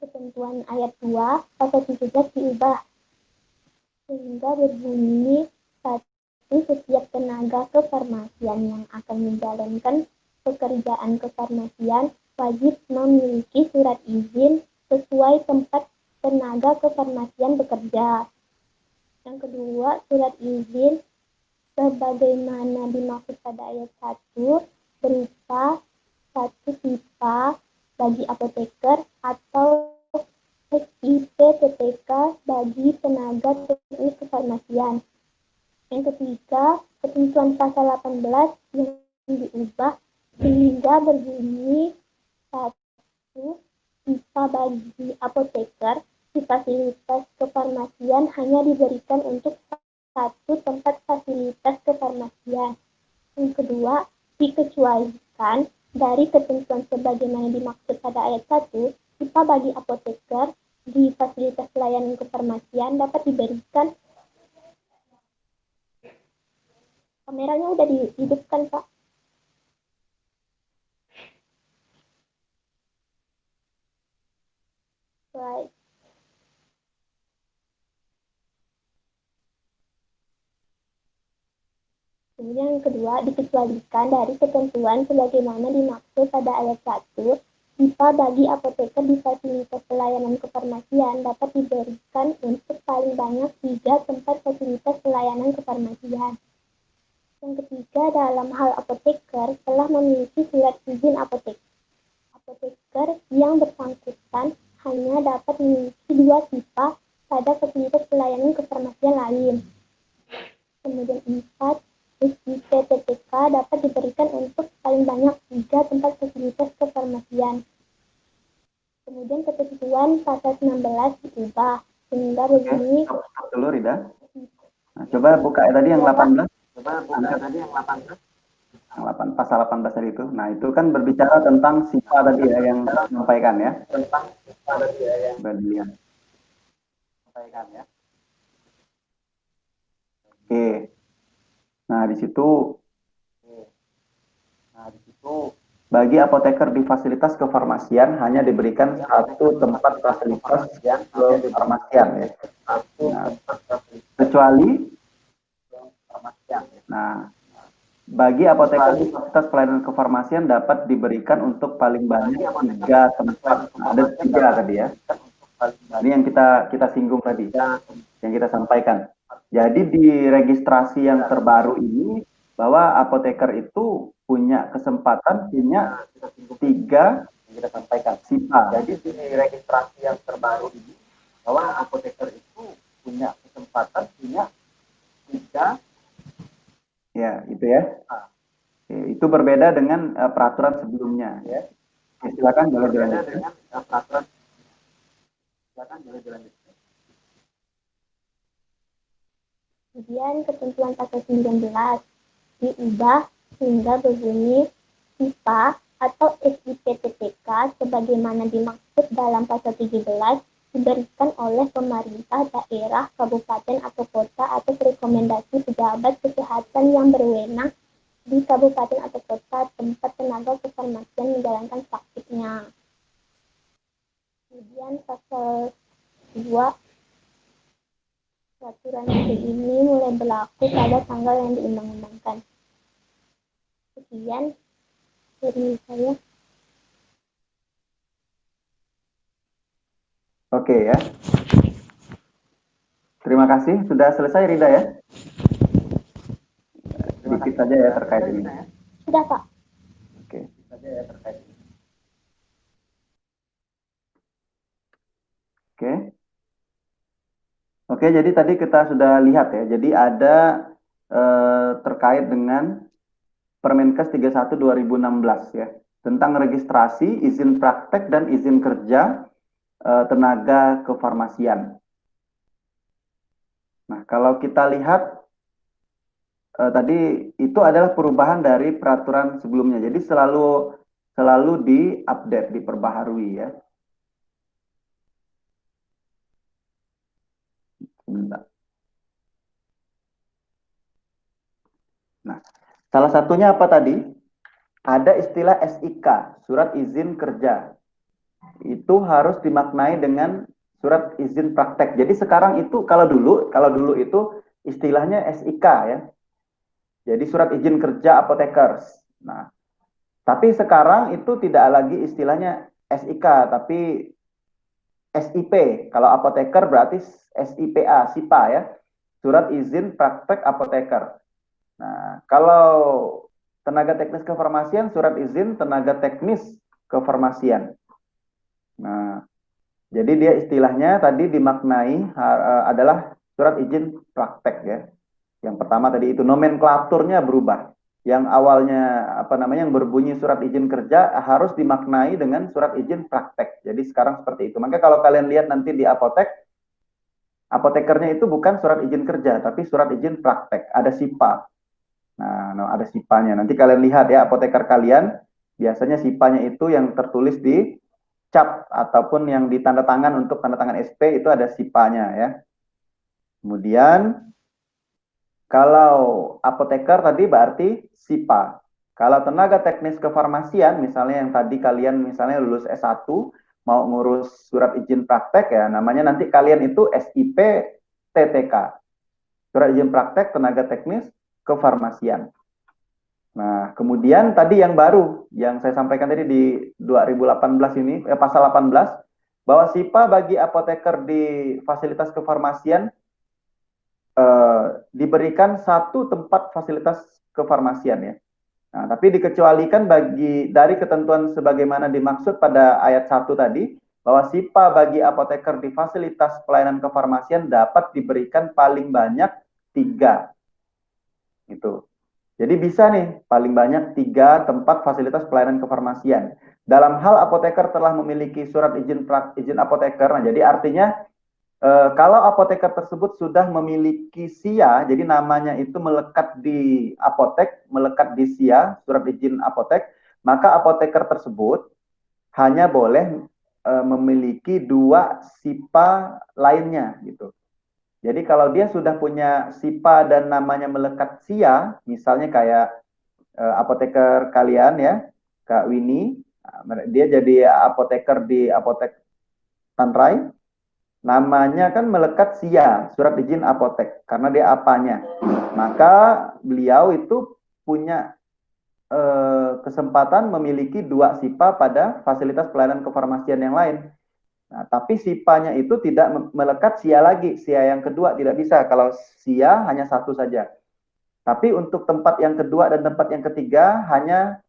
ketentuan ayat 2 pasal 17 diubah sehingga berbunyi 1. Setiap tenaga kefarmasian yang akan menjalankan pekerjaan kefarmasian wajib memiliki surat izin sesuai tempat tenaga kefarmasian bekerja. Yang kedua, surat izin sebagaimana dimaksud pada ayat 1 berupa 1 pipa bagi apoteker atau SIP-TTK bagi tenaga teknis kefarmasian. Yang ketiga, ketentuan pasal 18 yang diubah sehingga berbunyi 1. Pipa bagi apoteker di fasilitas kefarmasian hanya diberikan untuk satu tempat fasilitas kefarmasian. Yang kedua, dikecualikan dari ketentuan sebagaimana dimaksud pada ayat 1, pipa bagi apoteker di fasilitas pelayanan kefarmasian dapat diberikan. Kameranya udah dihidupkan, Pak. Baik. Kemudian yang kedua, dikecualikan dari ketentuan sebagaimana dimaksud pada ayat 1, pipa bagi apoteker di fasilitas pelayanan kefarmasian dapat diberikan untuk paling banyak 3 tempat fasilitas pelayanan kefarmasian. Yang ketiga, dalam hal apoteker telah memiliki surat izin apoteker. Apoteker yang bersangkutan hanya dapat memiliki 2 pipa pada fasilitas pelayanan kefarmasian lain. Kemudian 4, SIP-TTK dapat diberikan untuk paling banyak 3 tempat fasilitas kefarmasian. Kemudian ketentuan pasal 19 diubah sehingga berbunyi. Stop dulu, Rida. Nah, coba buka tadi yang 18. Yang 8, pasal 18 tadi itu. Nah, itu kan berbicara tentang SIPA tadi ya yang disampaikan ya. Berlian. Sampaikan ya. Oke. Nah, di situ bagi apoteker di fasilitas kefarmasian hanya diberikan satu tempat fasilitas kefarmasian ya. Nah, kecuali bagi apoteker di fasilitas pelayanan kefarmasian dapat diberikan untuk paling banyak 3 tempat. Nah, ada 3 tadi ya. Ini yang kita singgung tadi, yang kita sampaikan. Jadi di registrasi yang terbaru ini bahwa apoteker itu punya kesempatan punya 3 SIPA. Jadi di registrasi yang terbaru ini bahwa apoteker itu punya kesempatan punya 3. Ya, itu ya. Itu berbeda dengan peraturan sebelumnya ya. Silakan dilanjutkan. Kemudian ketentuan pasal 19 diubah sehingga berbunyi pipa atau SIP-TTK sebagaimana dimaksud dalam pasal 17 diberikan oleh pemerintah daerah, kabupaten atau kota atas rekomendasi pejabat kesehatan yang berwenang di kabupaten atau kota tempat tenaga kefarmasian menjalankan praktiknya. Kemudian pasal 2, peraturan ini mulai berlaku pada tanggal yang diundang-undangkan. Sekian dari saya. Oke ya. Terima kasih. Sudah selesai, Rida ya? Sedikit saja ya terkait ini. Sudah, Pak. Oke. Oke. Oke, jadi tadi kita sudah lihat ya. Jadi ada terkait dengan Permenkes 31 2016 ya, tentang registrasi, izin praktek dan izin kerja tenaga kefarmasian. Nah, kalau kita lihat tadi itu adalah perubahan dari peraturan sebelumnya. Jadi selalu diupdate, diperbaharui ya. Sebentar. Nah, salah satunya apa tadi? Ada istilah SIK, surat izin kerja. Itu harus dimaknai dengan surat izin praktek. Jadi sekarang itu kalau dulu itu istilahnya SIK ya. Jadi surat izin kerja apotekers. Nah, tapi sekarang itu tidak lagi istilahnya SIK, tapi SIP. Kalau apoteker berarti SIPA, SIPA ya. Surat izin praktek apoteker. Nah, kalau tenaga teknis kefarmasian, surat izin tenaga teknis kefarmasian. Nah, jadi dia istilahnya tadi dimaknai adalah surat izin praktek ya. Yang pertama tadi itu nomenklaturnya berubah. Yang awalnya yang berbunyi surat izin kerja harus dimaknai dengan surat izin praktek. Jadi sekarang seperti itu. Maka kalau kalian lihat nanti di apotekernya itu bukan surat izin kerja, tapi surat izin praktek. Ada SIPA. Nah, ada SIPA-nya. Nanti kalian lihat ya apoteker kalian, biasanya SIPA-nya itu yang tertulis di cap ataupun yang ditanda tangan untuk tanda tangan SP itu ada SIPA-nya ya. Kemudian kalau apoteker tadi berarti SIPA. Kalau tenaga teknis kefarmasian, misalnya yang tadi kalian misalnya lulus S1, mau ngurus surat izin praktek ya, namanya nanti kalian itu SIP TTK. Surat izin praktek tenaga teknis kefarmasian. Nah, kemudian tadi yang baru, yang saya sampaikan tadi di 2018 ini, pasal 18, bahwa SIPA bagi apoteker di fasilitas kefarmasian diberikan satu tempat fasilitas kefarmasian ya. Nah, tapi dikecualikan dari ketentuan sebagaimana dimaksud pada ayat 1 tadi, bahwa SIPA bagi apoteker di fasilitas pelayanan kefarmasian dapat diberikan paling banyak 3. Gitu. Jadi bisa nih paling banyak 3 tempat fasilitas pelayanan kefarmasian. Dalam hal apoteker telah memiliki surat izin apoteker, nah jadi artinya kalau apoteker tersebut sudah memiliki SIA, jadi namanya itu melekat di apotek, melekat di SIA, surat izin apotek, maka apoteker tersebut hanya boleh memiliki 2 SIPA lainnya gitu. Jadi kalau dia sudah punya SIPA dan namanya melekat SIA, misalnya kayak apoteker kalian ya, Kak Winnie, dia jadi apoteker di apotek Tanrai, namanya kan melekat SIA, surat izin apotek, karena dia apanya. Maka beliau itu punya kesempatan memiliki 2 SIPA pada fasilitas pelayanan kefarmasian yang lain. Nah, tapi SIPA-nya itu tidak melekat SIA lagi, SIA yang kedua tidak bisa. Kalau SIA hanya 1 saja. Tapi untuk tempat yang kedua dan tempat yang ketiga hanya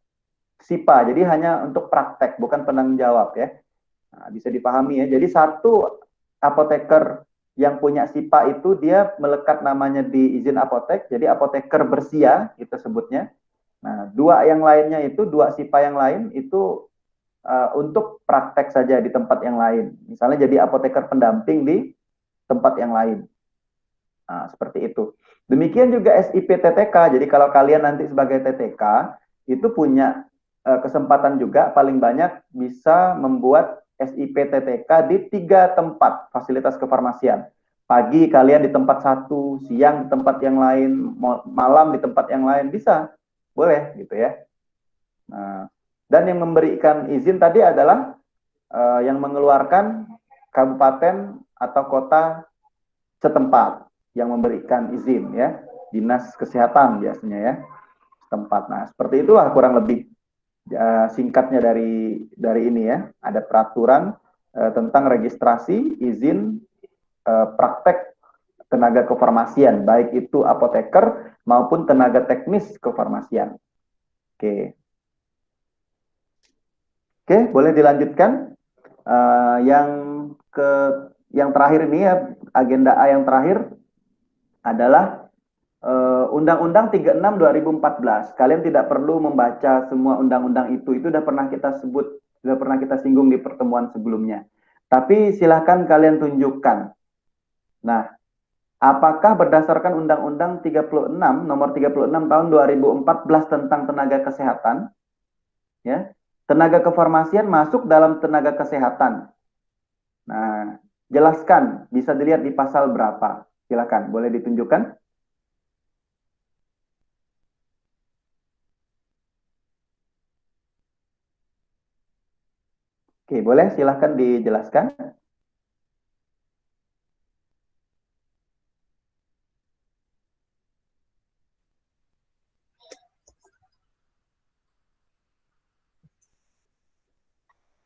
SIPA, jadi hanya untuk praktek, bukan penanggung jawab ya. Nah, bisa dipahami ya. Jadi satu apoteker yang punya SIPA itu dia melekat namanya di izin apotek, jadi apoteker bersia kita sebutnya. Nah, 2 yang lainnya itu 2 SIPA yang lain itu untuk praktek saja di tempat yang lain. Misalnya jadi apoteker pendamping di tempat yang lain. Nah, seperti itu. Demikian juga SIP TTK. Jadi kalau kalian nanti sebagai TTK itu punya kesempatan juga paling banyak bisa membuat SIP TTK di 3 tempat fasilitas kefarmasian. Pagi kalian di tempat 1, siang di tempat yang lain, malam di tempat yang lain, bisa. Boleh gitu ya. Nah, dan yang memberikan izin tadi adalah yang mengeluarkan kabupaten atau kota setempat yang memberikan izin ya, dinas kesehatan biasanya ya, setempat. Nah, seperti itulah kurang lebih singkatnya dari ini ya. Ada peraturan tentang registrasi izin praktek tenaga kefarmasian, baik itu apoteker maupun tenaga teknis kefarmasian. Oke. Oke, boleh dilanjutkan. Yang terakhir ini ya, agenda A yang terakhir adalah Undang-Undang 36 2014. Kalian tidak perlu membaca semua undang-undang itu sudah pernah kita sebut, sudah pernah kita singgung di pertemuan sebelumnya. Tapi silakan kalian tunjukkan. Nah, Apakah berdasarkan Undang-Undang 36 nomor 36 tahun 2014 tentang tenaga kesehatan, ya, tenaga kefarmasian masuk dalam tenaga kesehatan? Nah, jelaskan, bisa dilihat di pasal berapa? Silakan, boleh ditunjukkan? Oke, boleh silahkan dijelaskan.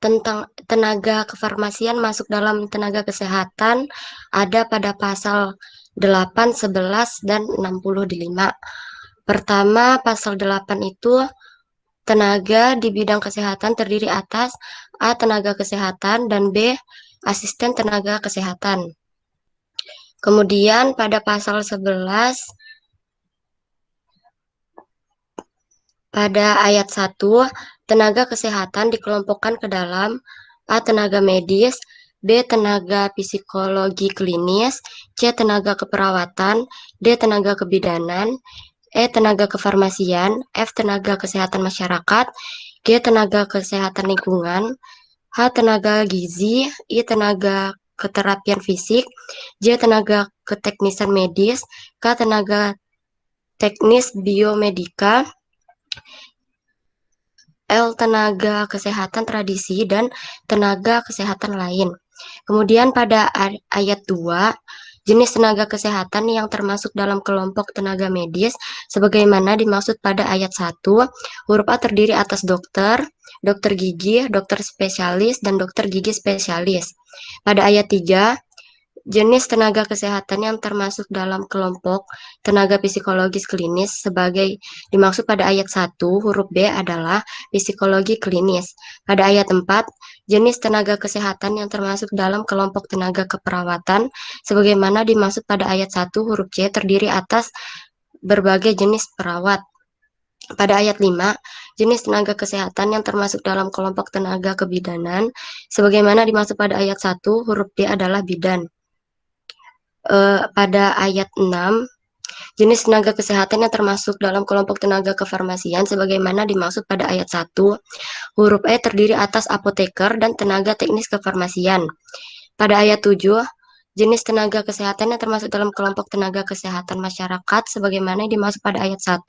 Tentang tenaga kefarmasian masuk dalam tenaga kesehatan ada pada pasal 8, 11, dan 65. Pertama, pasal 8 itu tenaga di bidang kesehatan terdiri atas A. Tenaga kesehatan dan B. Asisten tenaga kesehatan. Kemudian pada pasal 11 pada ayat 1, tenaga kesehatan dikelompokkan ke dalam A. Tenaga medis, B. Tenaga psikologi klinis, C. Tenaga keperawatan, D. Tenaga kebidanan, E. Tenaga kefarmasian, F. Tenaga kesehatan masyarakat, G. Tenaga kesehatan lingkungan, H. Tenaga gizi, I. Tenaga keterapian fisik, J. Tenaga keteknisan medis, K. Tenaga teknis biomedika, L. Tenaga kesehatan tradisi, dan tenaga kesehatan lain. Kemudian pada ayat 2, jenis tenaga kesehatan yang termasuk dalam kelompok tenaga medis sebagaimana dimaksud pada ayat 1, huruf A terdiri atas dokter, dokter gigi, dokter spesialis, dan dokter gigi spesialis. Pada ayat 3, jenis tenaga kesehatan yang termasuk dalam kelompok tenaga psikologis klinis sebagai dimaksud pada ayat 1, huruf B adalah psikologi klinis. Pada ayat 4, jenis tenaga kesehatan yang termasuk dalam kelompok tenaga keperawatan sebagaimana dimaksud pada ayat 1, huruf C terdiri atas berbagai jenis perawat. Pada ayat 5, jenis tenaga kesehatan yang termasuk dalam kelompok tenaga kebidanan sebagaimana dimaksud pada ayat 1, huruf D adalah bidan. Pada ayat 6, jenis tenaga kesehatan yang termasuk dalam kelompok tenaga kefarmasian sebagaimana dimaksud pada ayat 1, huruf E terdiri atas apoteker dan tenaga teknis kefarmasian. Pada ayat 7, jenis tenaga kesehatan yang termasuk dalam kelompok tenaga kesehatan masyarakat sebagaimana dimaksud pada ayat 1,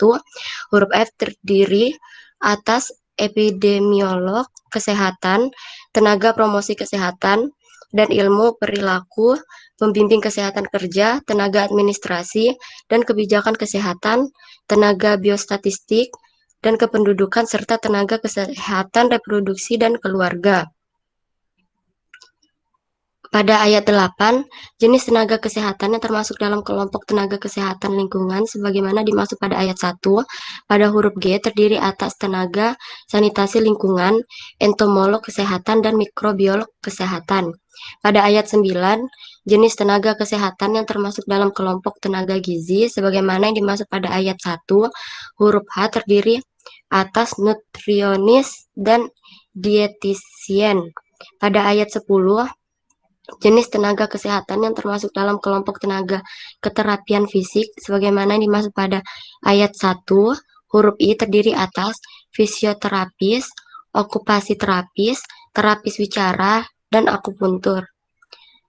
huruf F terdiri atas epidemiolog kesehatan, tenaga promosi kesehatan dan ilmu perilaku, pembimbing kesehatan kerja, tenaga administrasi dan kebijakan kesehatan, tenaga biostatistik dan kependudukan, serta tenaga kesehatan reproduksi dan keluarga. Pada ayat 8, jenis tenaga kesehatan yang termasuk dalam kelompok tenaga kesehatan lingkungan sebagaimana dimaksud pada ayat 1, pada huruf G terdiri atas tenaga sanitasi lingkungan, entomolog kesehatan, dan mikrobiolog kesehatan. Pada ayat 9, jenis tenaga kesehatan yang termasuk dalam kelompok tenaga gizi sebagaimana yang dimaksud pada ayat 1, huruf H terdiri atas nutrionis dan dietisien. Pada ayat 10, jenis tenaga kesehatan yang termasuk dalam kelompok tenaga keterapian fisik sebagaimana dimaksud pada ayat 1, huruf I terdiri atas fisioterapis, okupasi terapis, terapis wicara, dan akupuntur.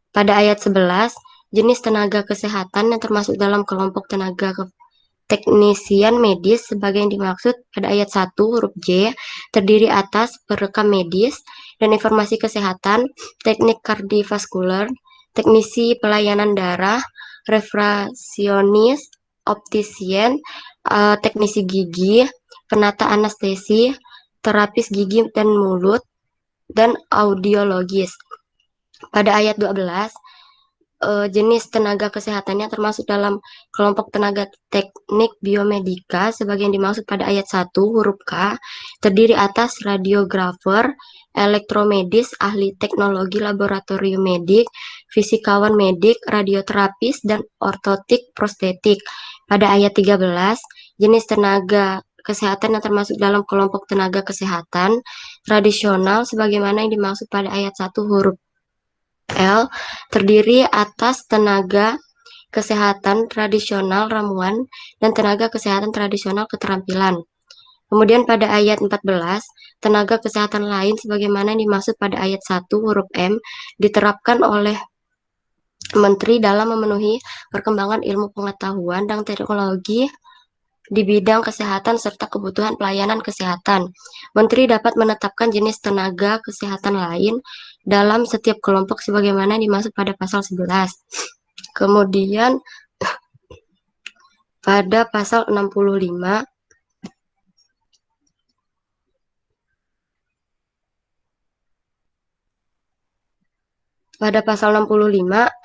Pada ayat 11, jenis tenaga kesehatan yang termasuk dalam kelompok tenaga teknisian medis sebagai yang dimaksud pada ayat 1, huruf J terdiri atas perekam medis dan informasi kesehatan, teknik kardiovaskular, teknisi pelayanan darah, refraksionis, optisien, teknisi gigi, penata anestesi, terapis gigi dan mulut, dan audiologis. Pada ayat 12, jenis tenaga kesehatannya termasuk dalam kelompok tenaga teknik biomedika sebagai yang dimaksud pada ayat 1, huruf K terdiri atas radiografer, elektromedis, ahli teknologi laboratorium medik, fisikawan medik, radioterapis, dan ortotik prostetik. Pada ayat 13, jenis tenaga kesehatan yang termasuk dalam kelompok tenaga kesehatan tradisional sebagaimana yang dimaksud pada ayat 1, huruf L terdiri atas tenaga kesehatan tradisional ramuan, dan tenaga kesehatan tradisional keterampilan. Kemudian pada ayat 14, tenaga kesehatan lain sebagaimana dimaksud pada ayat 1 huruf M diterapkan oleh Menteri dalam memenuhi perkembangan ilmu pengetahuan dan teknologi di bidang kesehatan serta kebutuhan pelayanan kesehatan. Menteri dapat menetapkan jenis tenaga kesehatan lain dalam setiap kelompok sebagaimana dimaksud pada pasal 11. Kemudian pada pasal 65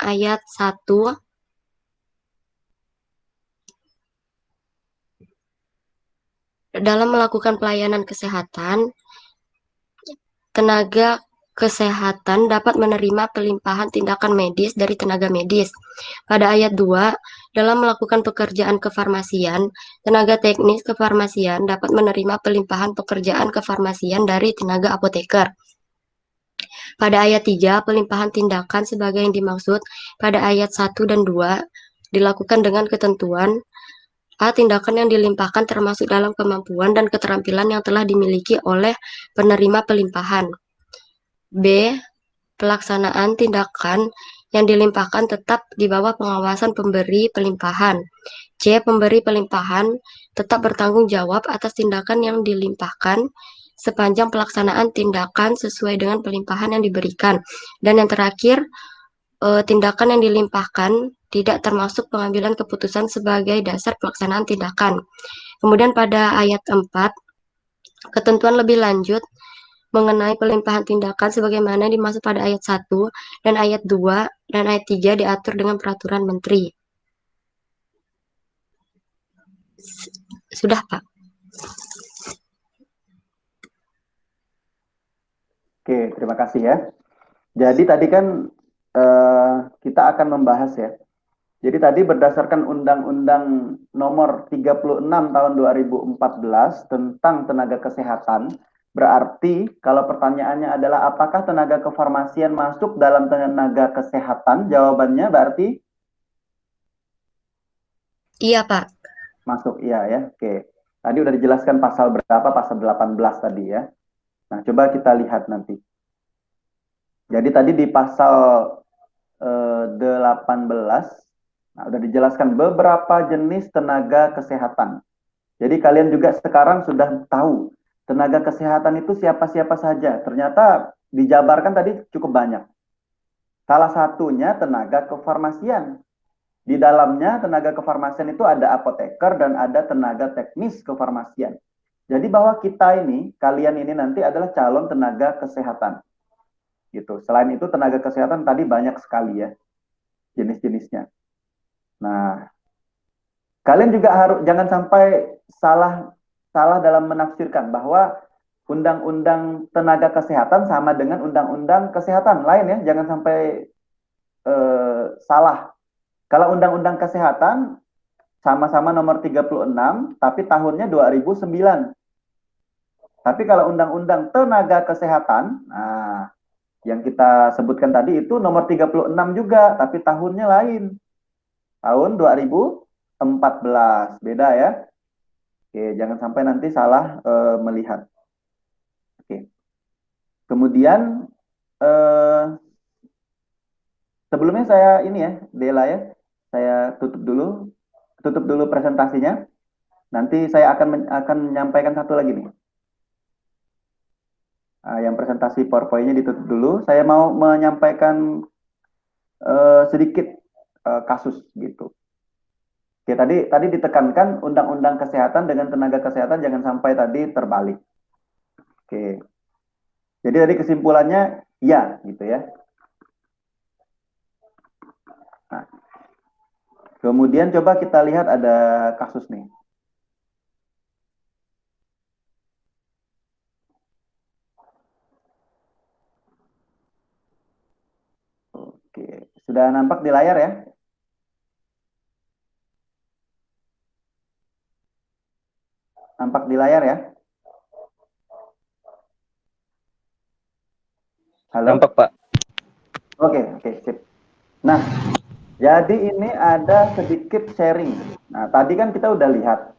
ayat 1 dalam melakukan pelayanan kesehatan, tenaga kesehatan dapat menerima pelimpahan tindakan medis dari tenaga medis. Pada ayat 2, dalam melakukan pekerjaan kefarmasian, tenaga teknis kefarmasian dapat menerima pelimpahan pekerjaan kefarmasian dari tenaga apoteker. Pada ayat 3, pelimpahan tindakan sebagai yang dimaksud pada ayat 1 dan 2 dilakukan dengan ketentuan A. Tindakan yang dilimpahkan termasuk dalam kemampuan dan keterampilan yang telah dimiliki oleh penerima pelimpahan. B. Pelaksanaan tindakan yang dilimpahkan tetap di bawah pengawasan pemberi pelimpahan. C. Pemberi pelimpahan tetap bertanggung jawab atas tindakan yang dilimpahkan sepanjang pelaksanaan tindakan sesuai dengan pelimpahan yang diberikan. Dan yang terakhir, tindakan yang dilimpahkan tidak termasuk pengambilan keputusan sebagai dasar pelaksanaan tindakan. Kemudian pada ayat 4, ketentuan lebih lanjut mengenai pelimpahan tindakan sebagaimana dimaksud pada ayat 1 dan ayat 2 dan ayat 3 diatur dengan peraturan menteri. Sudah, Pak. Oke, terima kasih ya. Jadi tadi kan kita akan membahas ya. Jadi tadi berdasarkan Undang-Undang Nomor 36 Tahun 2014 tentang tenaga kesehatan, berarti kalau pertanyaannya adalah apakah tenaga kefarmasian masuk dalam tenaga kesehatan? Jawabannya berarti Iya, Pak. masuk, iya ya. Oke. Tadi udah dijelaskan pasal berapa, pasal 18 tadi ya. Nah, coba kita lihat nanti. Jadi tadi di pasal 18, nah, udah dijelaskan beberapa jenis tenaga kesehatan. Jadi kalian juga sekarang sudah tahu tenaga kesehatan itu siapa-siapa saja. Ternyata dijabarkan tadi cukup banyak. Salah satunya tenaga kefarmasian. Di dalamnya tenaga kefarmasian itu ada apoteker dan ada tenaga teknis kefarmasian. Jadi bahwa kita ini, kalian ini nanti adalah calon tenaga kesehatan. Gitu. Selain itu tenaga kesehatan tadi banyak sekali ya jenis-jenisnya. Nah, kalian juga harus jangan sampai salah dalam menafsirkan bahwa undang-undang tenaga kesehatan sama dengan undang-undang kesehatan lain ya, jangan sampai salah. Kalau undang-undang kesehatan sama-sama nomor 36 tapi tahunnya 2009. Tapi kalau undang-undang tenaga kesehatan, nah yang kita sebutkan tadi itu nomor 36 juga, tapi tahunnya lain. Tahun 2014. Beda ya. Oke, jangan sampai nanti salah melihat. Oke. Kemudian sebelumnya saya ini ya, Dela ya. Saya tutup dulu presentasinya. Nanti saya akan menyampaikan satu lagi nih. Yang presentasi PowerPoint-nya ditutup dulu. Saya mau menyampaikan sedikit kasus gitu. Oke, tadi ditekankan undang-undang kesehatan dengan tenaga kesehatan jangan sampai tadi terbalik. Oke. Jadi tadi kesimpulannya ya gitu ya. Nah, kemudian coba kita lihat ada kasus nih. Oke, sudah nampak di layar ya? Nampak di layar ya? Halo? Nampak, Pak. Oke, sip. Nah, Jadi ini ada sedikit sharing. Nah, tadi kan kita udah lihat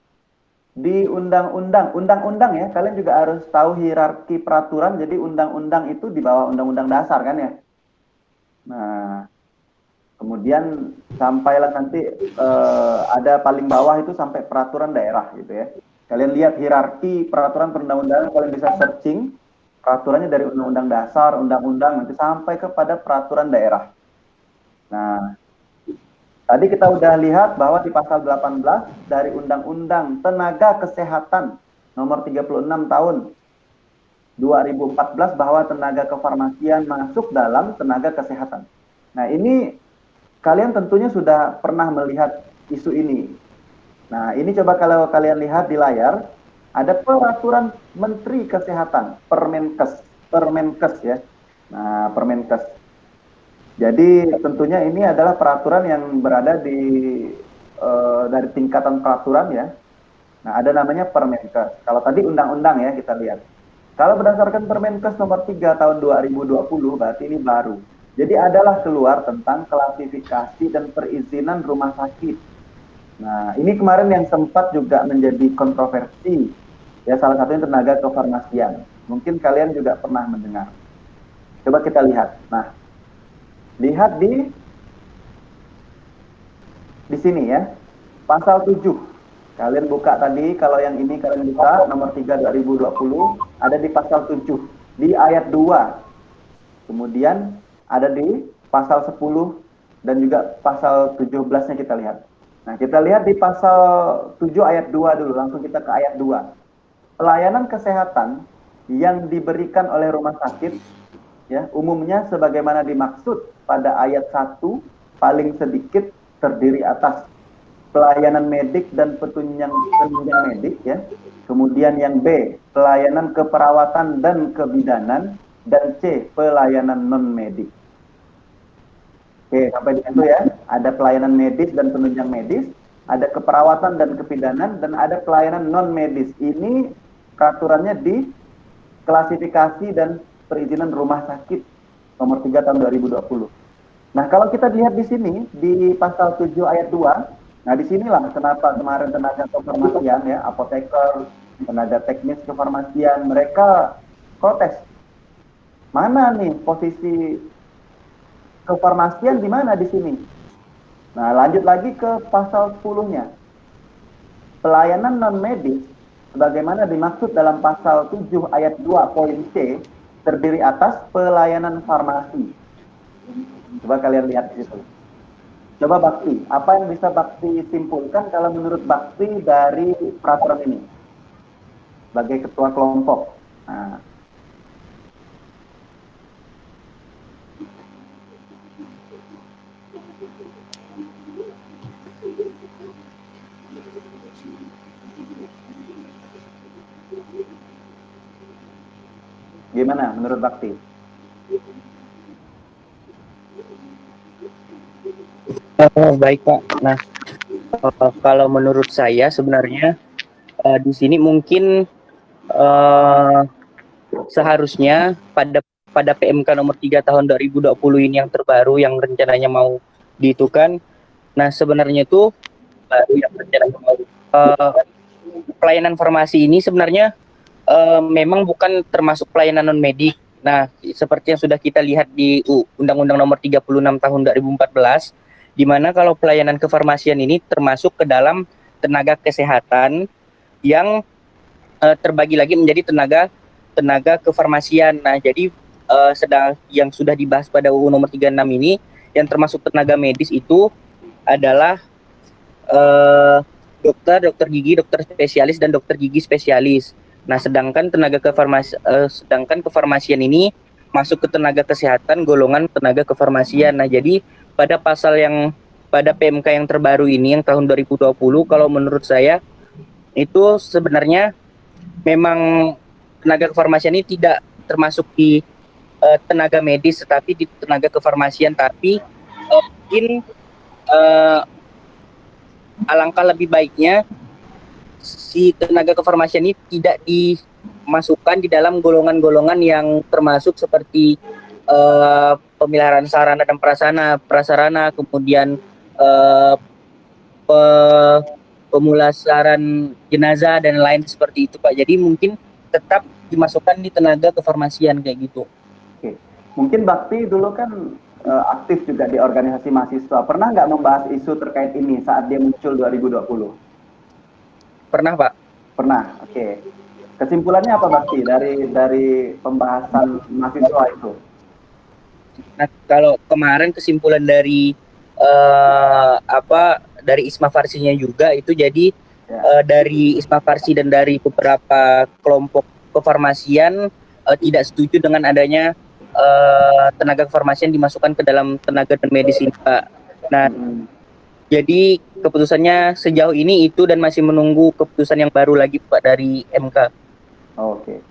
di undang-undang ya, kalian juga harus tahu hierarki peraturan. Jadi undang-undang itu di bawah undang-undang dasar kan ya. Nah, kemudian sampailah nanti ada paling bawah itu sampai peraturan daerah gitu ya. Kalian lihat hierarki peraturan perundang-undangan, kalian bisa searching peraturannya dari undang-undang dasar, undang-undang nanti sampai kepada peraturan daerah. Nah, tadi kita udah lihat bahwa di pasal 18 dari Undang-Undang Tenaga Kesehatan nomor 36 tahun 2014 bahwa tenaga kefarmasian masuk dalam tenaga kesehatan. Nah, ini kalian tentunya sudah pernah melihat isu ini. Nah, ini coba kalau kalian lihat di layar, ada peraturan Menteri Kesehatan, Permenkes ya. Nah, Permenkes. Jadi tentunya ini adalah peraturan yang berada dari tingkatan peraturan ya. Nah, ada namanya Permenkes. Kalau tadi undang-undang ya kita lihat. Kalau berdasarkan Permenkes nomor 3 tahun 2020 berarti ini baru. Jadi adalah keluar tentang klasifikasi dan perizinan rumah sakit. Nah, ini kemarin yang sempat juga menjadi kontroversi. Ya, salah satunya tenaga kefarmasian. Mungkin kalian juga pernah mendengar. Coba kita lihat. Nah, lihat di sini ya. Pasal 7. Kalian buka tadi, kalau yang ini kalian buka nomor 3 2020 ada di pasal 7 di ayat 2. Kemudian ada di pasal 10 dan juga pasal 17-nya kita lihat. Nah, kita lihat di pasal 7 ayat 2 dulu, langsung kita ke ayat 2. Pelayanan kesehatan yang diberikan oleh rumah sakit ya, umumnya sebagaimana dimaksud pada ayat 1 paling sedikit terdiri atas pelayanan medik dan penunjang medik ya. Kemudian yang B, pelayanan keperawatan dan kebidanan, dan C, pelayanan non medik. Oke, sampai di situ ya. Ada pelayanan medis dan penunjang medis, ada keperawatan dan kebidanan, dan ada pelayanan non medis. Ini peraturannya di klasifikasi dan perizinan rumah sakit nomor 3 tahun 2020. Nah, kalau kita lihat di sini di pasal 7 ayat 2, nah disinilah kenapa kemarin tenaga kefarmasian ya, apoteker, tenaga teknis kefarmasian, mereka protes. Mana nih posisi kefarmasian di mana di sini? Nah, lanjut lagi ke pasal 10-nya. Pelayanan non medis sebagaimana dimaksud dalam pasal 7 ayat 2 poin C terdiri atas pelayanan farmasi. Coba kalian lihat di situ. Coba Bakti, apa yang bisa Bakti simpulkan kalau menurut Bakti dari peraturan ini sebagai ketua kelompok? Nah, gimana menurut Bakti? Baik Pak. Nah, kalau menurut saya sebenarnya di sini mungkin seharusnya pada PMK nomor 3 tahun 2020 ini yang terbaru yang rencananya mau diitukan. Nah, sebenarnya itu baru yang rencananya mau pelayanan farmasi ini sebenarnya memang bukan termasuk pelayanan non medik. Nah, seperti yang sudah kita lihat di Undang-Undang Nomor 36 Tahun 2014, di mana kalau pelayanan kefarmasian ini termasuk ke dalam tenaga kesehatan yang terbagi lagi menjadi tenaga kefarmasian. Nah, jadi sedang yang sudah dibahas pada UU Nomor 36 ini yang termasuk tenaga medis itu adalah dokter gigi, dokter spesialis dan dokter gigi spesialis. Nah, sedangkan kefarmasian ini masuk ke tenaga kesehatan golongan tenaga kefarmasian. Nah, jadi pada PMK yang terbaru ini yang tahun 2020 kalau menurut saya itu sebenarnya memang tenaga kefarmasian ini tidak termasuk di tenaga medis tetapi di tenaga kefarmasian, tapi mungkin alangkah lebih baiknya si tenaga kefarmasian ini tidak dimasukkan di dalam golongan-golongan yang termasuk seperti pemeliharaan sarana dan prasarana, kemudian eh, pemulasaran jenazah dan lain seperti itu Pak. Jadi mungkin tetap dimasukkan di tenaga kefarmasian kayak gitu. Oke. Mungkin Bakti dulu kan aktif juga di organisasi mahasiswa. Pernah nggak membahas isu terkait ini saat dia muncul 2020? Pernah Pak? Pernah. Oke. Kesimpulannya apa Bakti dari pembahasan mahasiswa itu? Nah, kalau kemarin kesimpulan dari dari Isma Farsinya juga itu jadi dari Isma Farsi dan dari beberapa kelompok kefarmasian tidak setuju dengan adanya tenaga kefarmasian dimasukkan ke dalam tenaga dan medis ini Pak. Nah, jadi keputusannya sejauh ini itu dan masih menunggu keputusan yang baru lagi Pak dari MK. Oke.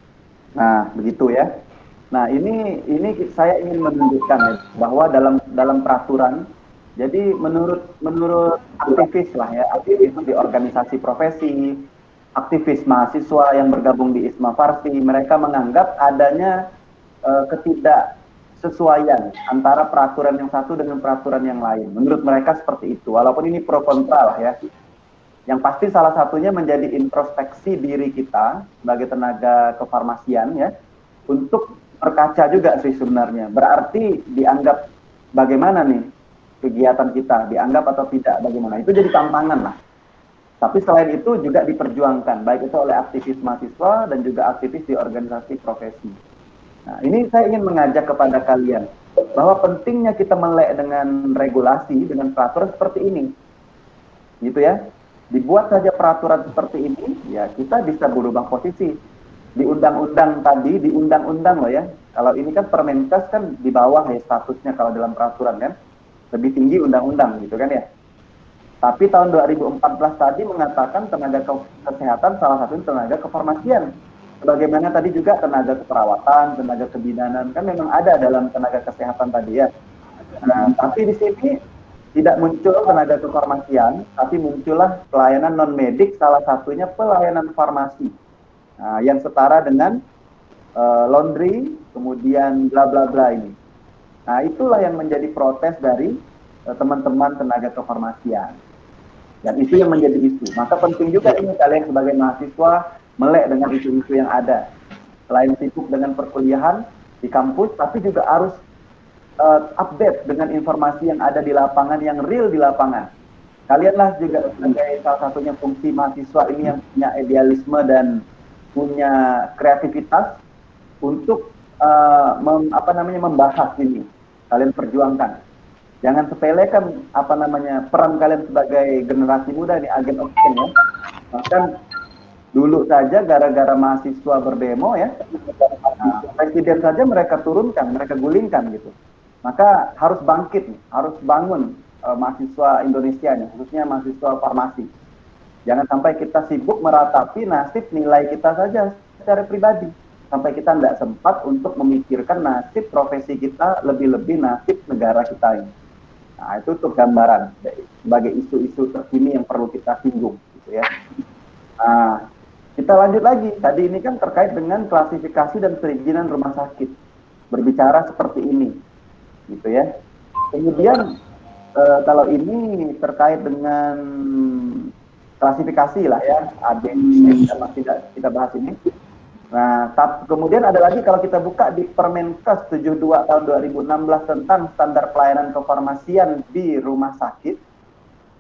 Nah, begitu ya. Nah, ini saya ingin menunjukkan ya, bahwa dalam peraturan, jadi menurut aktivis lah ya, aktivis di organisasi profesi, aktivis mahasiswa yang bergabung di Isma Farsi, mereka menganggap adanya ketidaksesuaian antara peraturan yang satu dengan peraturan yang lain. Menurut mereka seperti itu, walaupun ini pro kontra lah ya. Yang pasti salah satunya menjadi introspeksi diri kita sebagai tenaga kefarmasian ya, untuk berkaca juga sih sebenarnya. Berarti dianggap bagaimana nih kegiatan kita, dianggap atau tidak bagaimana. Itu jadi tantangan lah. Tapi selain itu juga diperjuangkan, baik itu oleh aktivis mahasiswa dan juga aktivis di organisasi profesi. Nah, ini saya ingin mengajak kepada kalian bahwa pentingnya kita melek dengan regulasi, dengan peraturan seperti ini. Gitu ya. Dibuat saja peraturan seperti ini, ya kita bisa berubah posisi. Di undang-undang tadi, di undang-undang loh ya. Kalau ini kan Permenkes kan di bawah ya statusnya kalau dalam peraturan kan. Lebih tinggi undang-undang gitu kan ya. Tapi tahun 2014 tadi mengatakan tenaga kesehatan salah satu tenaga kefarmasian. Sebagaimana tadi juga tenaga keperawatan, tenaga kebidanan kan memang ada dalam tenaga kesehatan tadi ya. Nah, tapi di sini tidak muncul tenaga kefarmasian, tapi muncullah pelayanan non medik, salah satunya pelayanan farmasi. Nah, yang setara dengan laundry, kemudian bla bla bla ini. Nah, itulah yang menjadi protes dari teman-teman tenaga kefarmasian. Dan itu yang menjadi isu. Maka penting juga ini kalian sebagai mahasiswa melek dengan isu-isu yang ada. Selain sibuk dengan perkuliahan di kampus, tapi juga harus update dengan informasi yang ada di lapangan, yang real di lapangan. Kalianlah juga sebagai salah satunya fungsi mahasiswa ini yang punya idealisme dan punya kreativitas untuk membahas ini. Kalian perjuangkan. Jangan sepelekan peran kalian sebagai generasi muda ini, agen of change ya. Bahkan dulu saja gara-gara mahasiswa berdemo ya, presiden saja mereka turunkan, mereka gulingkan gitu. Maka harus bangkit, harus bangun mahasiswa Indonesia nih, khususnya mahasiswa farmasi. Jangan sampai kita sibuk meratapi nasib nilai kita saja secara pribadi, sampai kita tidak sempat untuk memikirkan nasib profesi kita, lebih-lebih nasib negara kita ini. Nah, itu untuk gambaran sebagai isu-isu terkini yang perlu kita singgung, gitu ya. Nah, kita lanjut lagi. Tadi ini kan terkait dengan klasifikasi dan perizinan rumah sakit. Berbicara seperti ini, gitu ya. Kemudian kalau ini terkait dengan klasifikasi lah ya, kita bahas ini. Nah, kemudian ada lagi kalau kita buka di Permenkes 72 tahun 2016 tentang standar pelayanan kefarmasian di rumah sakit.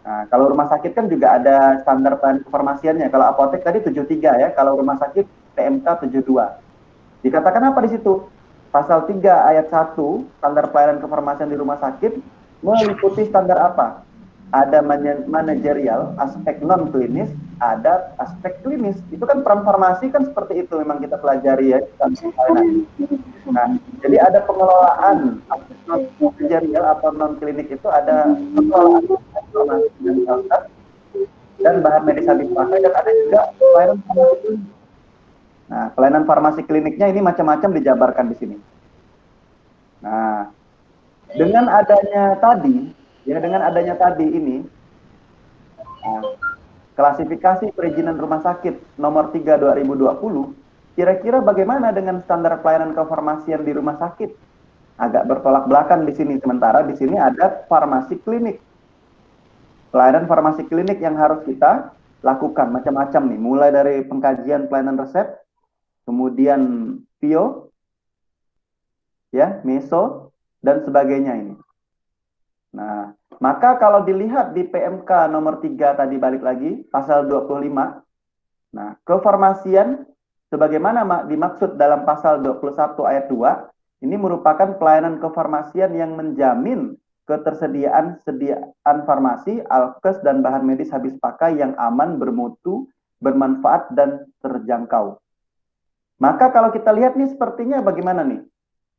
Nah, kalau rumah sakit kan juga ada standar pelayanan kefarmasiannya. Kalau apotek tadi 73 ya, kalau rumah sakit PMK 72. Dikatakan apa di situ? Pasal 3 ayat 1, standar pelayanan kefarmasian di rumah sakit meliputi standar apa? Ada manajerial, aspek non klinis, ada aspek klinis. Itu kan peran farmasi kan seperti itu memang kita pelajari ya. Nah, jadi ada pengelolaan aspek non manajerial atau non klinik itu ada pengelolaan dan bahan medis habis pakai, dan ada juga pelayanan farmasi klinik. Nah, pelayanan farmasi kliniknya ini macam-macam dijabarkan di sini. Nah, dengan adanya tadi ini, klasifikasi perizinan rumah sakit nomor 3 2020, kira-kira bagaimana dengan standar pelayanan kefarmasian di rumah sakit? Agak bertolak belakang di sini, sementara di sini ada farmasi klinik. pelayanan farmasi klinik yang harus kita lakukan macam-macam nih, mulai dari pengkajian pelayanan resep, kemudian PIO, ya, meso, dan sebagainya ini. Nah, maka kalau dilihat di PMK nomor 3 tadi balik lagi, pasal 25, nah, kefarmasian sebagaimana dimaksud dalam pasal 21 ayat 2, ini merupakan pelayanan kefarmasian yang menjamin ketersediaan farmasi, alkes, dan bahan medis habis pakai yang aman, bermutu, bermanfaat, dan terjangkau. Maka kalau kita lihat nih sepertinya bagaimana nih?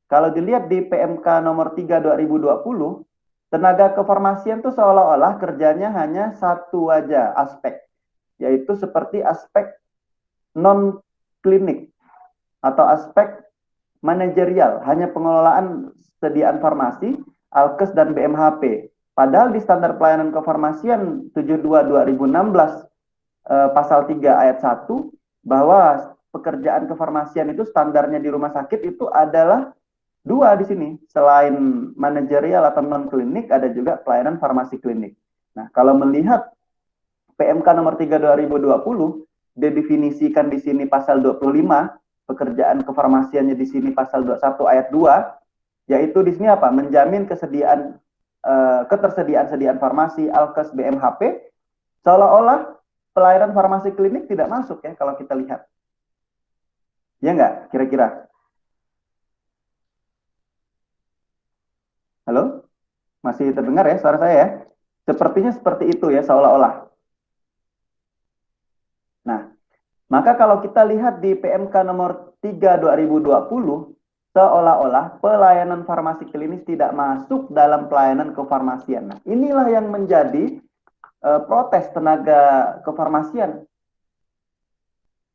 Kalau dilihat di PMK nomor 3 2020, tenaga kefarmasian itu seolah-olah kerjanya hanya satu aja aspek, yaitu seperti aspek non-klinik atau aspek manajerial, hanya pengelolaan sediaan farmasi, alkes, dan BMHP. Padahal di standar pelayanan kefarmasian 72/2016 pasal 3 ayat 1, bahwa pekerjaan kefarmasian itu standarnya di rumah sakit itu adalah dua di sini. Selain manajerial atau non-klinik, ada juga pelayanan farmasi klinik. Nah, kalau melihat PMK nomor 3 2020, didefinisikan di sini pasal 25, pekerjaan kefarmasiannya di sini pasal 21 ayat 2, yaitu di sini apa? Menjamin ketersediaan farmasi, alkes, BMHP, seolah-olah pelayanan farmasi klinik tidak masuk ya kalau kita lihat. Ya enggak? Kira-kira. Halo? Masih terdengar ya suara saya ya? Sepertinya seperti itu ya, seolah-olah. Nah, maka kalau kita lihat di PMK nomor 3 2020, seolah-olah pelayanan farmasi klinis tidak masuk dalam pelayanan kefarmasian. Nah, inilah yang menjadi protes tenaga kefarmasian.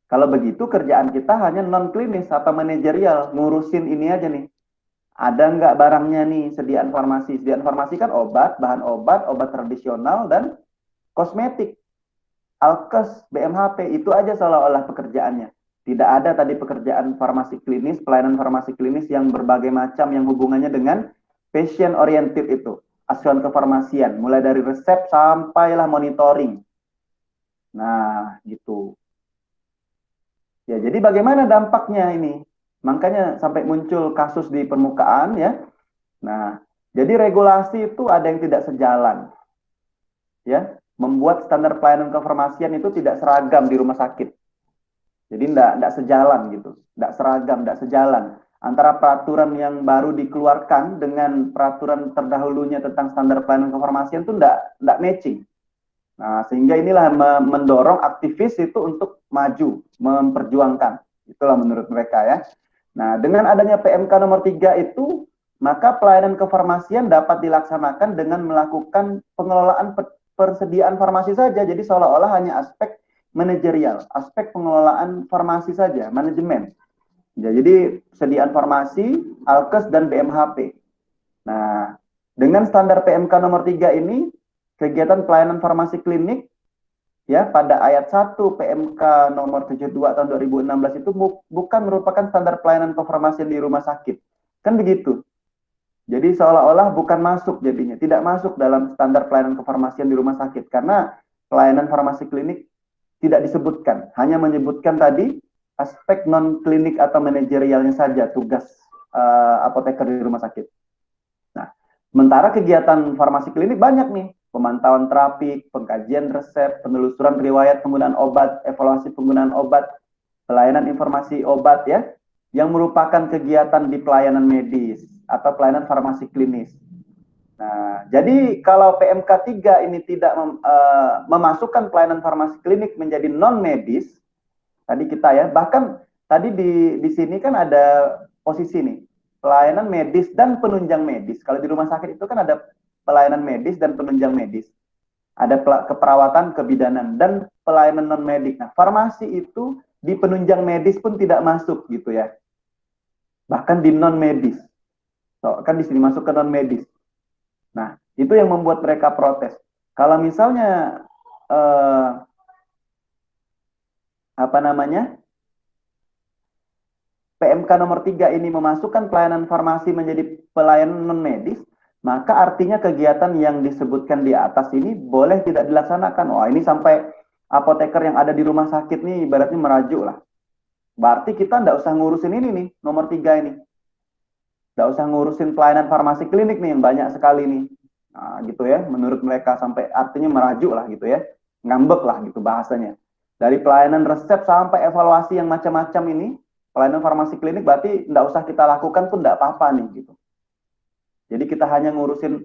Kalau begitu kerjaan kita hanya non-klinis atau manajerial, ngurusin ini aja nih. Ada nggak barangnya nih sediaan farmasi? Sediaan farmasi kan obat, bahan obat, obat tradisional, dan kosmetik. Alkes, BMHP, itu aja seolah-olah pekerjaannya. Tidak ada tadi pekerjaan farmasi klinis, pelayanan farmasi klinis yang berbagai macam yang hubungannya dengan patient oriented itu. Asuhan kefarmasian, mulai dari resep sampailah monitoring. Nah, gitu. Ya, jadi bagaimana dampaknya ini? Makanya sampai muncul kasus di permukaan ya. Nah, jadi regulasi itu ada yang tidak sejalan. Ya, membuat standar pelayanan kefarmasian itu tidak seragam di rumah sakit. Jadi tidak sejalan gitu, tidak seragam, tidak sejalan antara peraturan yang baru dikeluarkan dengan peraturan terdahulunya tentang standar pelayanan kefarmasian itu tidak matching. Nah, sehingga inilah mendorong aktivis itu untuk maju, memperjuangkan. Itulah menurut mereka ya. Nah, dengan adanya PMK nomor 3 itu, maka pelayanan kefarmasian dapat dilaksanakan dengan melakukan pengelolaan persediaan farmasi saja. Jadi seolah-olah hanya aspek manajerial, aspek pengelolaan farmasi saja, manajemen. Ya, jadi sediaan farmasi, alkes, dan BMHP. Nah, dengan standar PMK nomor 3 ini, kegiatan pelayanan farmasi klinik ya pada ayat 1 PMK nomor 72 tahun 2016 itu bukan merupakan standar pelayanan kefarmasian di rumah sakit. Kan begitu. Jadi seolah-olah bukan masuk jadinya, tidak masuk dalam standar pelayanan kefarmasian di rumah sakit karena pelayanan farmasi klinik tidak disebutkan, hanya menyebutkan tadi aspek non klinik atau manajerialnya saja tugas apoteker di rumah sakit. Nah, sementara kegiatan farmasi klinik banyak nih, pemantauan terapik, pengkajian resep, penelusuran riwayat penggunaan obat, evaluasi penggunaan obat, pelayanan informasi obat ya, yang merupakan kegiatan di pelayanan medis atau pelayanan farmasi klinis. Nah, jadi kalau PMK 3 ini tidak memasukkan pelayanan farmasi klinik menjadi non medis, tadi kita ya, bahkan tadi di sini kan ada posisi nih, pelayanan medis dan penunjang medis. Kalau di rumah sakit itu kan ada pelayanan medis dan penunjang medis. Ada keperawatan, kebidanan, dan pelayanan non-medik. Nah, farmasi itu di penunjang medis pun tidak masuk gitu ya. Bahkan di non-medis. So, kan di sini masuk ke non-medis. Nah, itu yang membuat mereka protes. Kalau misalnya PMK nomor 3 ini memasukkan pelayanan farmasi menjadi pelayanan non-medis, maka artinya kegiatan yang disebutkan di atas ini boleh tidak dilaksanakan. Wah, ini sampai apoteker yang ada di rumah sakit nih ibaratnya merajuk lah. Berarti kita nggak usah ngurusin ini nih, nomor 3 ini. Nggak usah ngurusin pelayanan farmasi klinik nih, yang banyak sekali nih. Nah, gitu ya, menurut mereka sampai artinya merajuk lah gitu ya. Ngambek lah gitu bahasanya. Dari pelayanan resep sampai evaluasi yang macam-macam ini, pelayanan farmasi klinik berarti nggak usah kita lakukan pun nggak apa-apa nih gitu. Jadi kita hanya ngurusin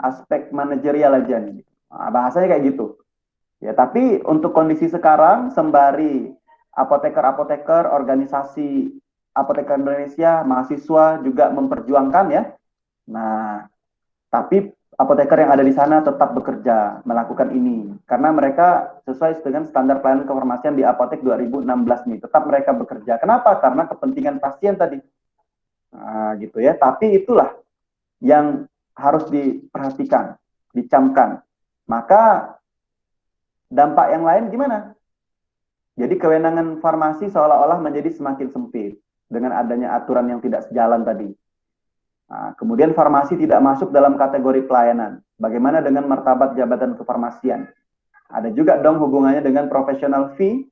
aspek manajerial aja nih. Nah, bahasanya kayak gitu. Ya, tapi untuk kondisi sekarang sembari apoteker-apoteker, organisasi apoteker Indonesia, mahasiswa juga memperjuangkan ya. Nah, tapi apoteker yang ada di sana tetap bekerja melakukan ini karena mereka sesuai dengan standar pelayanan kefarmasian di Apotek 2016 nih, tetap mereka bekerja. Kenapa? Karena kepentingan pasien tadi. Nah, gitu ya. Tapi itulah yang harus diperhatikan, dicamkan. Maka dampak yang lain gimana? Jadi kewenangan farmasi seolah-olah menjadi semakin sempit dengan adanya aturan yang tidak sejalan tadi. Nah, kemudian farmasi tidak masuk dalam kategori pelayanan. Bagaimana dengan martabat jabatan kefarmasian? Ada juga dong hubungannya dengan professional fee,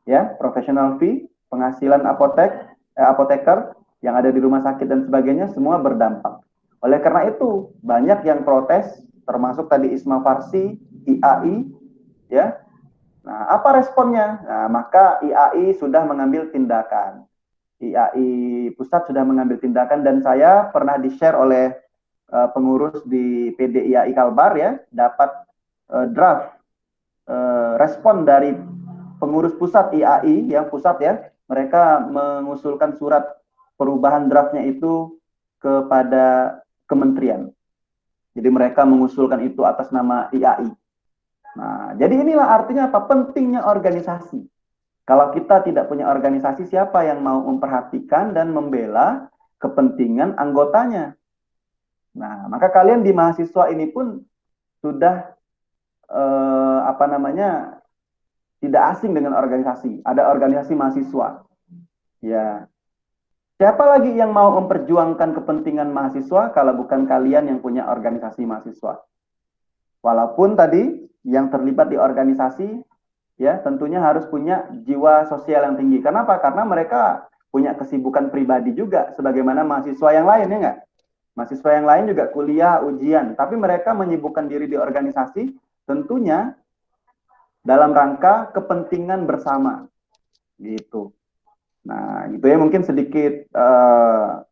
ya, professional fee, penghasilan apoteker yang ada di rumah sakit dan sebagainya, semua berdampak. Oleh karena itu, banyak yang protes, termasuk tadi Isma Farsi, IAI, ya. Nah, apa responnya? Nah, maka IAI sudah mengambil tindakan. IAI pusat sudah mengambil tindakan dan saya pernah di-share oleh pengurus di PD IAI Kalbar ya, dapat draft respon dari pengurus pusat IAI yang pusat ya, mereka mengusulkan surat perubahan draftnya itu kepada kementerian. Jadi mereka mengusulkan itu atas nama IAI. Nah, jadi inilah artinya apa? Pentingnya organisasi. Kalau kita tidak punya organisasi, siapa yang mau memperhatikan dan membela kepentingan anggotanya? Nah, maka kalian di mahasiswa ini pun sudah tidak asing dengan organisasi. Ada organisasi mahasiswa. Ya, siapa lagi yang mau memperjuangkan kepentingan mahasiswa kalau bukan kalian yang punya organisasi mahasiswa? Walaupun tadi yang terlibat di organisasi ya tentunya harus punya jiwa sosial yang tinggi. Kenapa? Karena mereka punya kesibukan pribadi juga sebagaimana mahasiswa yang lain ya enggak? Mahasiswa yang lain juga kuliah, ujian, tapi mereka menyibukkan diri di organisasi tentunya dalam rangka kepentingan bersama. Gitu. Nah, itu ya mungkin sedikit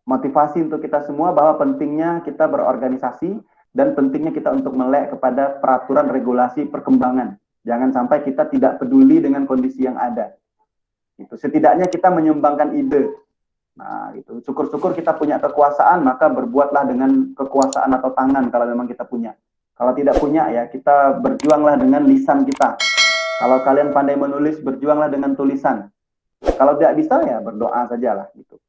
motivasi untuk kita semua bahwa pentingnya kita berorganisasi dan pentingnya kita untuk melek kepada peraturan regulasi perkembangan. Jangan sampai kita tidak peduli dengan kondisi yang ada. Itu setidaknya kita menyumbangkan ide. Nah, itu syukur-syukur kita punya kekuasaan, maka berbuatlah dengan kekuasaan atau tangan kalau memang kita punya. Kalau tidak punya ya kita berjuanglah dengan lisan kita. Kalau kalian pandai menulis, berjuanglah dengan tulisan. Kalau tidak bisa ya berdoa sajalah gitu.